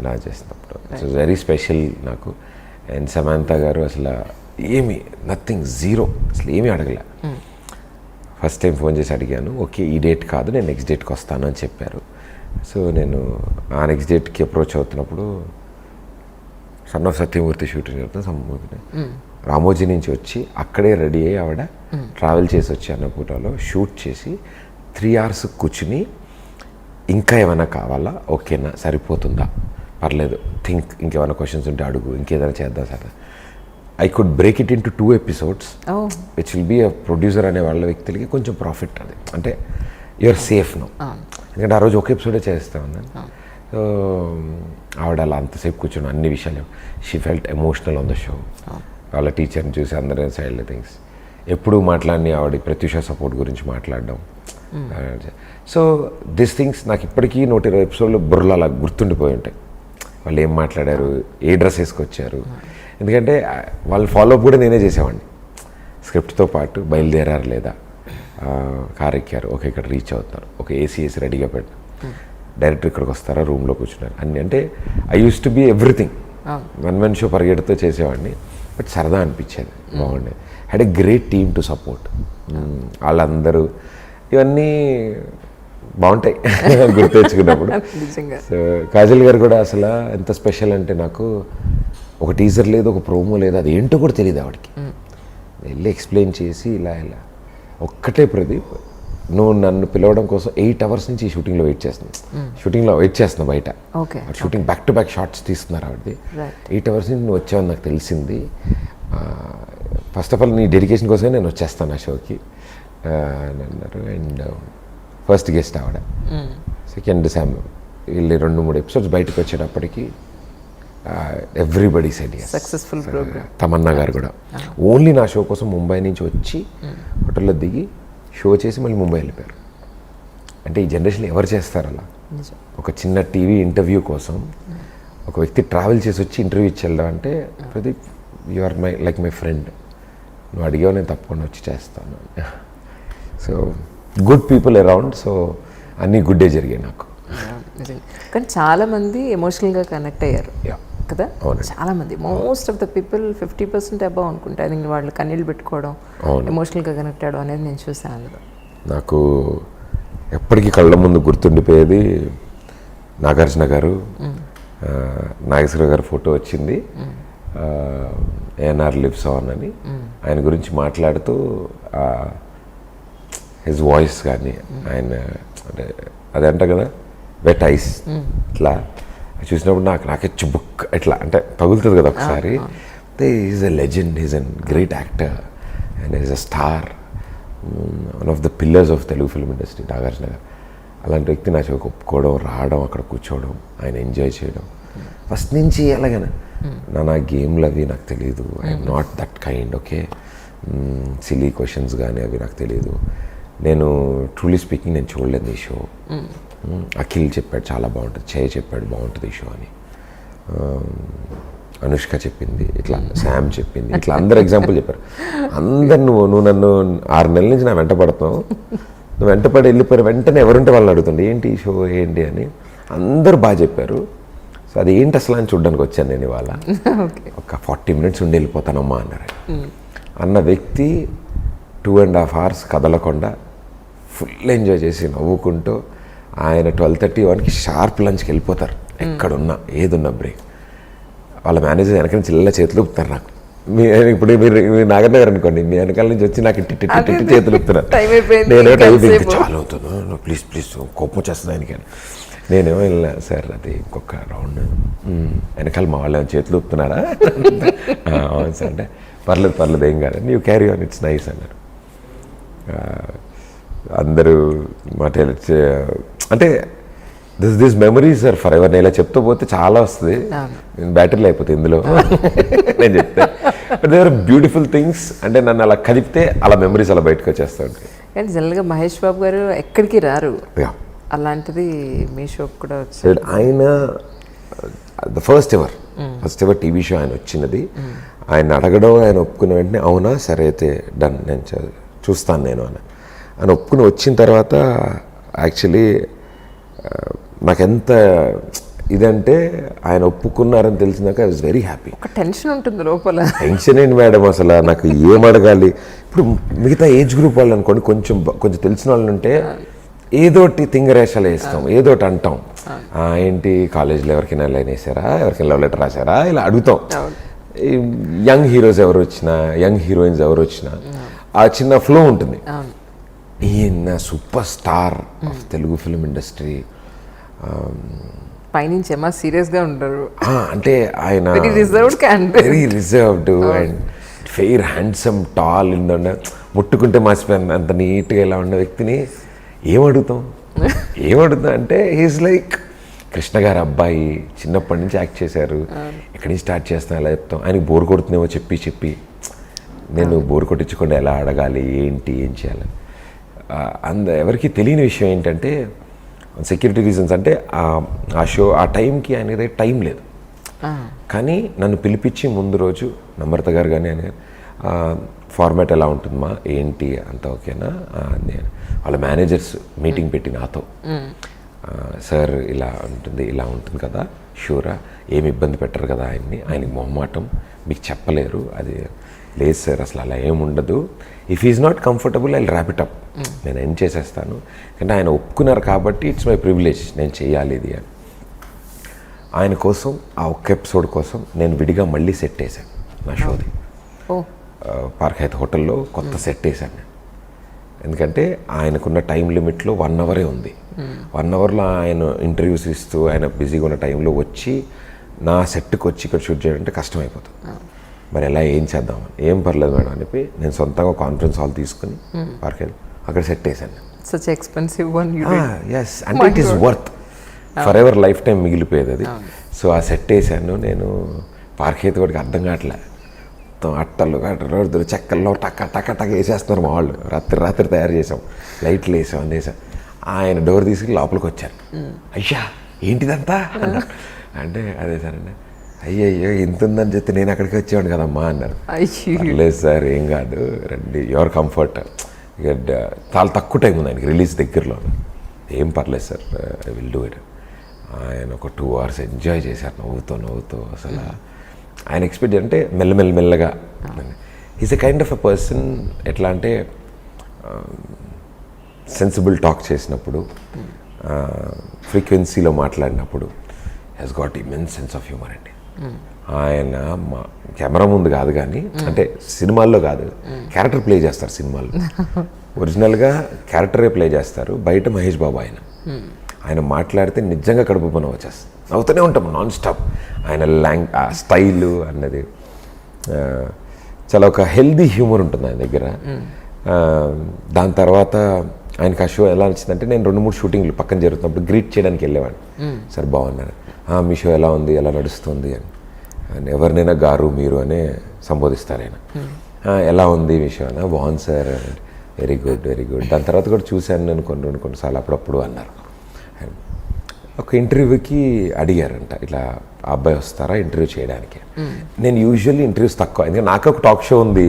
ఇలా చేసినప్పుడు. ఇట్స్ వెరీ స్పెషల్ నాకు. అండ్ సమాంత గారు అసలు ఏమి నథింగ్, జీరో, అసలు ఏమీ అడగలే. ఫస్ట్ టైం ఫోన్ చేసి అడిగాను, ఓకే ఈ డేట్ కాదు నేను నెక్స్ట్ డేట్కి వస్తాను అని చెప్పారు. సో నేను ఆ నెక్స్ట్ డేట్కి అప్రోచ్ అవుతున్నప్పుడు సన్ ఆఫ్ సత్యమూర్తి షూటింగ్ జరుగుతుంది. రామోజీ నుంచి వచ్చి అక్కడే రెడీ అయ్యి ఆవిడ ట్రావెల్ చేసి వచ్చి అన్నపూటలో షూట్ చేసి 3 hours కూర్చుని ఇంకా ఏమైనా కావాలా, ఓకేనా, సరిపోతుందా, పర్లేదు థింక్, ఇంకేమైనా క్వశ్చన్స్ ఉంటే అడుగు, ఇంకేదైనా చేద్దాం sir. I could break it in to 2 episodes which will be a producer అనే వాళ్ళ వ్యక్తులకి కొంచెం ప్రాఫిట్. అది అంటే యూఆర్ సేఫ్ నో, ఎందుకంటే ఆ రోజు ఒక ఎపిసోడే చేస్తా ఉన్నాను. సో ఆవిడ అలా అంతసేపు కూర్చొని అన్ని విషయాలు, she felt emotional on the show. వాళ్ళ టీచర్ని చూసి అందరూ సైడ్ థింగ్స్ ఎప్పుడు మాట్లాడి ఆవిడ ప్రత్యూష సపోర్ట్ గురించి మాట్లాడడం. సో దిస్ థింగ్స్ నాకు ఇప్పటికీ 120 episodes బుర్రలో అలా గుర్తుండిపోయి ఉంటాయి. వాళ్ళు ఏం మాట్లాడారు, ఏ డ్రెస్ వేసుకొచ్చారు, ఎందుకంటే వాళ్ళు ఫాలోఅప్ కూడా నేనే చేసేవాడిని. స్క్రిప్ట్తో పాటు బయలుదేరారు లేదా, కార్ ఎక్కారు, ఓకే ఇక్కడ రీచ్ అవుతారు, ఓకే ఏసీ రెడీగా పెట్టారు, డైరెక్టర్ ఇక్కడికి వస్తారా, రూమ్లో కూర్చున్నారు అన్నీ. అంటే I use to be everything. 1 show పరిగెడుతూ చేసేవాడిని, బట్ సరదా అనిపించేది, బాగుండేది. Had a great team to support. వాళ్ళందరూ ఇవన్నీ బాగుంటాయి గుర్తు తెచ్చుకున్నప్పుడు. సో కాజల్ గారు కూడా అసలు ఎంత స్పెషల్ అంటే, నాకు ఒక టీజర్ లేదు, ఒక ప్రోమో లేదు, అది ఏంటో కూడా తెలియదు ఆవిడకి. వెళ్ళి ఎక్స్ప్లెయిన్ చేసి ఇలా ఇలా ఒక్కటే ప్రదీప్, నువ్వు నన్ను పిలవడం కోసం 8 hours నుంచి షూటింగ్లో వెయిట్ చేస్తున్నా బయట. Shooting back to back shorts తీస్తున్నారు ఆవిడది. 8 hours నుంచి నువ్వు వచ్చావని నాకు తెలిసింది. ఫస్ట్ ఆఫ్ ఆల్ నీ డెడికేషన్ కోసమే నేను వచ్చేస్తాను ఆ షోకి అని అన్నారు. అండ్ ఫస్ట్ గెస్ట్ ఆవిడ, సెకండ్ శామ్. వీళ్ళు 2-3 episodes బయటకు వచ్చేటప్పటికి everybody said yes. Successful program. Tamannaah గారు కూడా ఓన్లీ నా షో కోసం ముంబై నుంచి వచ్చి హోటల్లో దిగి షో చేసి మళ్ళీ ముంబై వెళ్ళిపోయారు. అంటే ఈ జనరేషన్లో ఎవరు చేస్తారు అలా? ఒక చిన్న టీవీ ఇంటర్వ్యూ కోసం ఒక వ్యక్తి ట్రావెల్ చేసి వచ్చి ఇంటర్వ్యూ ఇచ్చి వెళ్ళడం అంటే, Pradeep you are my friend, నువ్వు అడిగావు నేను తప్పకుండా వచ్చి చేస్తాను. So good people around. So అన్నీ గుడ్డే జరిగాయి నాకు. కానీ చాలామంది ఎమోషనల్గా కనెక్ట్ అయ్యారు కదా, చాలామంది. Most of the people 50% above అనుకుంటా, అది వాళ్ళు కన్నీళ్ళు పెట్టుకోవడం, ఎమోషనల్గా కనెక్ట్ అవ్వడం అనేది నేను చూసాను. నాకు ఎప్పటికీ కళ్ళ ముందు గుర్తుండిపోయేది నాగార్జున గారు, నాగేశ్వర గారు ఫోటో వచ్చింది, ఏఎన్ఆర్ లివ్స్ ఆన్ అని. ఆయన గురించి మాట్లాడుతూ హిజ్ వాయిస్ కానీ, ఆయన అంటే అదే అంట కదా వెట్ ఐస్, ఇట్లా చూసినప్పుడు నాకే చుబుక్ ఇట్లా అంటే తగులుతుంది కదా ఒకసారి. Is a legend, is an great actor and is a star, one of the pillars of Telugu film industry Nagarjuna గారు. అలాంటి వ్యక్తి నా షోకి ఒప్పుకోవడం, రావడం, అక్కడ కూర్చోవడం, ఆయన ఎంజాయ్ చేయడం ఫస్ట్ నుంచి ఎలాగైనా. నా గేమ్లు అవి నాకు తెలియదు, I'm not that kind. Okay, silly questions కానీ అవి నాకు తెలియదు. నేను ట్రూలీ స్పీకింగ్ నేను చూడలేదు ఈ షో. అఖిల్ చెప్పాడు చాలా బాగుంటుంది, చేయ చెప్పాడు బాగుంటుంది ఈ షో అని, అనుష్క చెప్పింది ఇట్లా, శామ్ చెప్పింది ఇట్లా, అందరు ఎగ్జాంపుల్ చెప్పారు. అందరు నువ్వు నన్ను 6 నెలల నుంచి నా వెంట పడతావు, నువ్వు వెంటపడి వెళ్ళిపోయారు, వెంటనే ఎవరుంటే వాళ్ళని అడుగుతుంది ఏంటి ఈ షో ఏంటి అని. అందరూ బాగా చెప్పారు. సో అది ఏంటి అసలు అని చూడడానికి వచ్చాను నేను ఇవాళ. ఒక 40 minutes ఉండి వెళ్ళిపోతానమ్మా అన్నారు. అన్న వ్యక్తి 2.5 hours కదలకుండా ఫుల్ ఎంజాయ్ చేసి నవ్వుకుంటూ ఆయన 12:30-1కి షార్ప్ లంచ్కి వెళ్ళిపోతారు. ఎక్కడున్నా ఏదున్నా బ్రేక్. వాళ్ళ మేనేజర్ వెనక నుంచి ఇలా చేతులు ఊపుతారు నాకు. ఇప్పుడు మీరు నాగన్న గారు అనుకోండి, మీ వెనకాల నుంచి వచ్చి నాకు ఇట్టి చేతులు ఊపుతున్నారు. నేనే టైం చాలా అవుతుంది, ప్లీజ్ కోపం వచ్చేస్తుంది ఆయనకి. నేనేమో వెళ్ళా, సార్ అది ఇంకొక రౌండ్, వెనకాల మా వాళ్ళు చేతులు ఊపుతున్నారా? అవును సార్ అంటే పర్లేదు ఏం కాదు, నీవు క్యారీ ఆన్, ఇట్స్ నైస్ అన్నారు. అందరూ మాట అంటే this memories are forever. నేను ఇలా చెప్తూ పోతే చాలా వస్తుంది, బ్యాటరీలు అయిపోతుంది ఇందులో నేను చెప్తే. But they are beautiful things. అంటే నన్ను అలా కదిపితే అలా మెమరీస్ అలా బయటకు వచ్చేస్తూ ఉంటాయి. కానీ జనరల్గా మహేష్ బాబు గారు ఎక్కడికి రారు, అలాంటిది మీ షోకి కూడా వచ్చాడు. ఆయన the first ever TV show ఆయన వచ్చినది. ఆయన అడగడం, ఆయన ఒప్పుకున్న వెంటనే అవునా సరే అయితే డన్, నేను చూస్తాను నేను అని ఒప్పుకుని వచ్చిన తర్వాత యాక్చువల్లీ నాకెంత ఇదంటే ఆయన ఒప్పుకున్నారని తెలిసినాక ఐ వాజ్ వెరీ హ్యాపీ. ఒక టెన్షన్ ఉంటుంది లోపల. టెన్షన్ ఏంటి మేడం అసలు, నాకు ఏం అడగాలి. ఇప్పుడు మిగతా ఏజ్ గ్రూప్ వాళ్ళు అనుకోండి, కొంచెం తెలిసిన వాళ్ళు ఉంటే ఏదోటి తింగరేషాలు వేస్తాం, ఏదోటి అంటాం. ఏంటి కాలేజీలో ఎవరికైనా లైన్ వేసారా, ఎవరికైనా లవ్ లెటర్ రాశారా, ఇలా అడుగుతాం. యంగ్ హీరోస్ ఎవరు వచ్చినా, యంగ్ హీరోయిన్స్ ఎవరు వచ్చినా ఆ చిన్న ఫ్లో ఉంటుంది. ఈయన super star of Telugu film industry, పైనుంచి ఏమో సీరియస్గా ఉంటారు. అంటే ఆయన very reserved candidate. Very reserved and fair handsome tall ఉండ ముట్టుకుంటే మాసిపోయాను అంత నీట్గా ఇలా ఉన్న వ్యక్తిని ఏమడుగుతాం అంటే హీస్ లైక్ కృష్ణ గారు అబ్బాయి, చిన్నప్పటి నుంచి యాక్ట్ చేశారు, ఎక్కడి నుంచి స్టార్ట్ చేస్తాను ఎలా చెప్తాం, ఆయనకి బోర్ కొడుతుందేమో చెప్పి నేను బోర్ కొట్టించకుండా ఎలా అడగాలి ఏం చేయాలి. ఎవరికి తెలియని విషయం ఏంటంటే సెక్యూరిటీ రీజన్స్ అంటే ఆ షో ఆ టైంకి ఆయన దగ్గర టైం లేదు. కానీ నన్ను పిలిపించి ముందు రోజు నమ్రత గారు కానీ ఆయన ఫార్మాట్ ఎలా ఉంటుందమ్మా ఏంటి అంత ఓకేనా, నేను వాళ్ళ మేనేజర్స్ మీటింగ్ పెట్టి నాతో సార్ ఇలా ఉంటుంది కదా షూరా, ఏమి ఇబ్బంది పెట్టరు కదా ఆయనకి మొహమాటం మీకు చెప్పలేరు, అది లేదు సార్ అసలు అలా ఏముండదు, if is not comfortable I wrap it up, నేను ఎండ్ చేసేస్తాను, అంటే ఆయన ఒప్పుకున్నారు కాబట్టి ఇట్స్ మై ప్రివిలేజ్ నేను చేయాలి ఇది అని. ఆయన కోసం ఆ ఒక్క ఎపిసోడ్ కోసం నేను విడిగా మళ్ళీ సెట్ వేసాను నా షోది. పార్క్ హైత్ హోటల్లో కొత్త సెట్ వేసాను నేను, ఎందుకంటే ఆయనకున్న టైం లిమిట్లో 1 అవరే ఉంది. 1 అవర్లో ఆయన ఇంటర్వ్యూస్ ఇస్తూ ఆయన బిజీగా ఉన్న టైంలో వచ్చి నా సెట్కి వచ్చి ఇక్కడ షూట్ చేయాలంటే కష్టం అయిపోతుంది. మరి ఎలా ఏం చేద్దామని, ఏం పర్లేదు మేడం అని చెప్పి నేను సొంతంగా కాన్ఫరెన్స్ హాల్ తీసుకుని పార్క్ హైత్ అక్కడ సెట్ వేసాను. Such expensive one. ఎస్, అంటే it is worth forever lifetime మిగిలిపోయేది అది. సో ఆ సెట్ వేసాను నేను. పార్క్ హైత్ వాడికి అర్థం కావట్లే, అట్టలు రోడ్డు చెక్కల్లో టక్క వేసేస్తున్నారు మా వాళ్ళు. రాత్రి తయారు చేసాం, లైట్లు వేసాం అన్నీ వేసాం. ఆయన డోర్ తీసుకుని లోపలికి వచ్చారు. అయ్యా ఏంటిదంతా అన్నారు. అంటే అదే సార్ అండి, అయ్యయ్యో ఇంత ఉందని చెప్తే నేను అక్కడికి వచ్చేవాడు కదమ్మా అన్నారు. లేదు సార్ ఏం కాదు రండి, యువర్ కంఫర్ట్, ఇక చాలా తక్కువ టైం ఉంది ఆయనకి రిలీజ్ దగ్గరలో, ఏం పర్లేదు sir I will do it. ఆయన ఒక 2 hours ఎంజాయ్ చేశారు నవ్వుతూ. అసలు ఆయన ఎక్స్పెక్ట్ అంటే మెల్లగా is a kind of a person. ఎట్లా అంటే సెన్సిబుల్ టాక్ చేసినప్పుడు, ఫ్రీక్వెన్సీలో మాట్లాడినప్పుడు has got immense sense of humour అండి. ఆయన కెమెరా ముందు కాదు కానీ, అంటే సినిమాల్లో కాదు, క్యారెక్టర్ ప్లే చేస్తారు సినిమాల్లో. ఒరిజినల్గా క్యారెక్టరే ప్లే చేస్తారు. బయట మహేష్ బాబు ఆయన మాట్లాడితే నిజంగా కడుపు పని వచ్చేస్తుంది, నవ్వుతూనే ఉంటాం నాన్ స్టాప్. ఆయన స్టైలు అన్నది చాలా ఒక హెల్దీ హ్యూమర్ ఉంటుంది ఆయన దగ్గర. దాని తర్వాత ఆయనకి ఆ షో ఎలా నచ్చిందంటే, నేను 2-3 షూటింగ్లు పక్కన జరుగుతున్నప్పుడు గ్రీట్ చేయడానికి వెళ్ళేవాడిని. సార్ బాగున్నారు, మీ షో ఎలా ఉంది, ఎలా నడుస్తుంది అని ఎవరినైనా గారు మీరు అనే సంబోధిస్తారు ఆయన. ఎలా ఉంది మీ షో అన్న, బాగుంది సార్, వెరీ గుడ్. దాని తర్వాత కూడా చూశాను నేను కొన్నిసార్లు అప్పుడప్పుడు అన్నారు. ఒక ఇంటర్వ్యూకి అడిగారంట, ఇట్లా ఆ అబ్బాయి వస్తారా ఇంటర్వ్యూ చేయడానికి. నేను యూజువల్లీ ఇంటర్వ్యూస్ తక్కువ, ఎందుకంటే నాకు ఒక టాక్ షో ఉంది,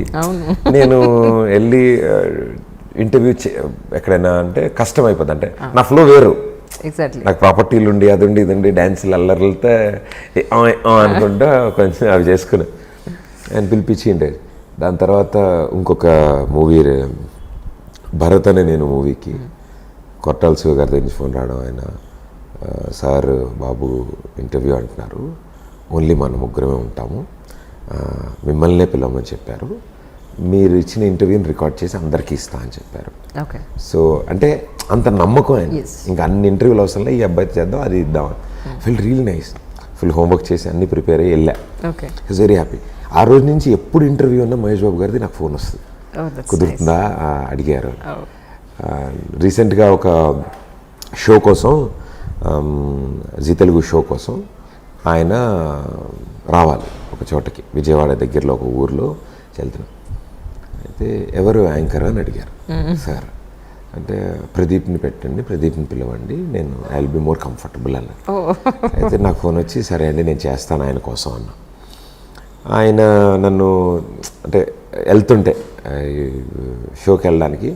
నేను వెళ్ళి ఇంటర్వ్యూ ఎక్కడైనా అంటే కష్టం అయిపోద్ది, అంటే నా ఫ్లో వేరు. నాకు ప్రాపర్టీలు ఉండి అది ఉండి డ్యాన్సులు అల్లర్లతో అనుకుంటా కొంచెం అవి చేసుకుని ఆయన పిలిపించిండే. దాని తర్వాత ఇంకొక మూవీ భరత్ అనే నేను మూవీకి కొట్టాల శివ గారి దగ్గర ఫోన్ రావడం, ఆయన సార్ బాబు ఇంటర్వ్యూ అంటున్నారు, ఓన్లీ మన ముగ్గురమే ఉంటాము, మిమ్మల్నే పిలవమని చెప్పారు, మీరు ఇచ్చిన ఇంటర్వ్యూని రికార్డ్ చేసి అందరికీ ఇస్తా అని చెప్పారు. సో అంటే అంత నమ్మకం ఆయన, ఇంకా అన్ని ఇంటర్వ్యూలు అవసరం ఈ అబ్బాయి చేద్దాం అది ఇద్దాం. Feel real nice, full homework చేసి అన్ని ప్రిపేర్ అయ్యి వెళ్ళా. It's very happy. ఆ రోజు నుంచి ఎప్పుడు ఇంటర్వ్యూ ఉన్నా మహేష్ బాబు గారిది నాకు ఫోన్ వస్తుంది, కుదురుతుందా అడిగారు. రీసెంట్గా ఒక షో కోసం, జీ తెలుగు షో కోసం ఆయన రావాలి ఒక చోటకి, విజయవాడ దగ్గరలో ఒక ఊర్లో వెళ్తున్నాం. అయితే ఎవరు యాంకర్ అని అడిగారు సార్, అంటే ప్రదీప్ని పెట్టండి, ప్రదీప్ని పిలవండి, నేను I will be more comfortable అన్నారు. అయితే నాకు ఫోన్ వచ్చి సరే అండి నేను చేస్తాను ఆయన కోసం అన్నా. ఆయన నన్ను అంటే వెళ్తుంటే షోకి వెళ్ళడానికి,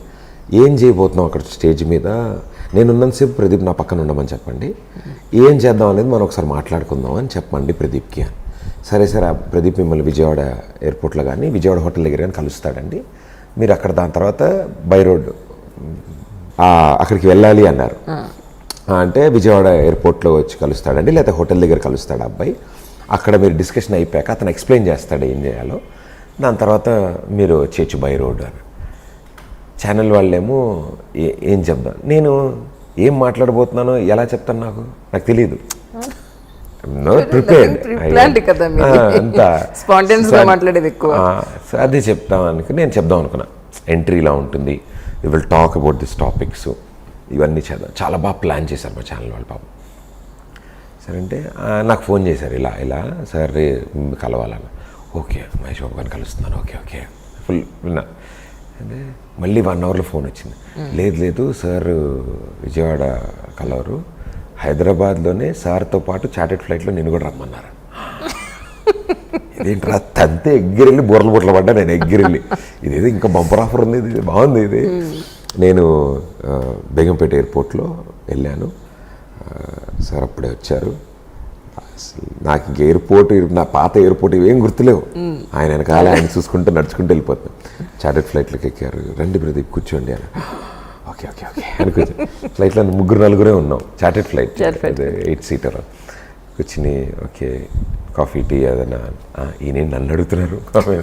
ఏం చేయబోతున్నాం అక్కడ స్టేజ్ మీద, నేనున్నంతసేపు ప్రదీప్ నా పక్కన ఉండమని చెప్పండి, ఏం చేద్దాం అనేది మనం ఒకసారి మాట్లాడుకుందాం అని చెప్పండి ప్రదీప్కి అని. సరే సార్, ప్రదీప్ మిమ్మల్ని విజయవాడ ఎయిర్పోర్ట్లో కానీ విజయవాడ హోటల్ దగ్గర కానీ కలుస్తాడండి, మీరు అక్కడ దాని తర్వాత బై రోడ్ అక్కడికి వెళ్ళాలి అన్నారు. అంటే విజయవాడ ఎయిర్పోర్ట్లో వచ్చి కలుస్తాడండి, లేకపోతే హోటల్ దగ్గర కలుస్తాడు అబ్బాయి, అక్కడ మీరు డిస్కషన్ అయిపోయాక అతను ఎక్స్ప్లెయిన్ చేస్తాడు ఏం చేయాలో, దాని తర్వాత మీరు వచ్చేయచ్చు బై రోడ్ అని. ఛానల్ వాళ్ళేమో ఏం చెప్దాం, నేను ఏం మాట్లాడబోతున్నానో ఎలా చెప్తాను నాకు తెలియదు. ప్రిపేర్డ్ ప్లాంట్ కదా అంతా స్పాంటేనియస్ గా మాట్లాడేది ఎక్కువ. అదే నేను చెప్దాం అనుకున్నా ఎంట్రీ ఇలా ఉంటుంది, we will talk about this topics, ఇవన్నీ చేద్దాం. చాలా బాగా ప్లాన్ చేశారు మా ఛానల్ వాళ్ళు పాపం. సరే అంటే నాకు ఫోన్ చేశారు, ఇలా ఇలా సార్ కలవాలని. ఓకే మహేష్ బాబు గారిని కలుస్తున్నాను, ఓకే ఓకే ఫుల్ విన్నా. అంటే మళ్ళీ 1 అవర్లో ఫోన్ వచ్చింది, లేదు సార్ విజయవాడ కలవరు, హైదరాబాద్లోనే సార్తో పాటు చార్టెడ్ ఫ్లైట్లో నేను కూడా రమ్మన్నారు. ఇదేంట్రా తంతే ఎగ్గిరెళ్ళి బుర్రలు పడ్డా నేను ఎగ్గిరెళ్ళి, ఇదేదో ఇంకా బంపర్ ఆఫర్ ఉంది, ఇది బాగుంది ఇది. నేను బేగంపేట ఎయిర్పోర్ట్లో వెళ్ళాను, సార్ అప్పుడే వచ్చారు. నాకు ఇంక ఎయిర్పోర్ట్, నా పాత ఎయిర్పోర్ట్ ఇవేం గుర్తులేవు. ఆయన వెనకాల ఆయన చూసుకుంటూ నడుచుకుంటూ వెళ్ళిపోతాను. చార్టెడ్ ఫ్లైట్లోకి ఎక్కారు, రండి ప్రదీప్ కూర్చోండి అని. ఓకే ఓకే ఓకే అని కూర్చో. ఫ్లైట్లో 3-4 ఉన్నాం, చార్టెడ్ ఫ్లైట్ 8 సీటర్ కూర్చుని. ఓకే కాఫీ టీ ఏదైనా, ఈయన నన్ను అడుగుతున్నారు కాఫీ,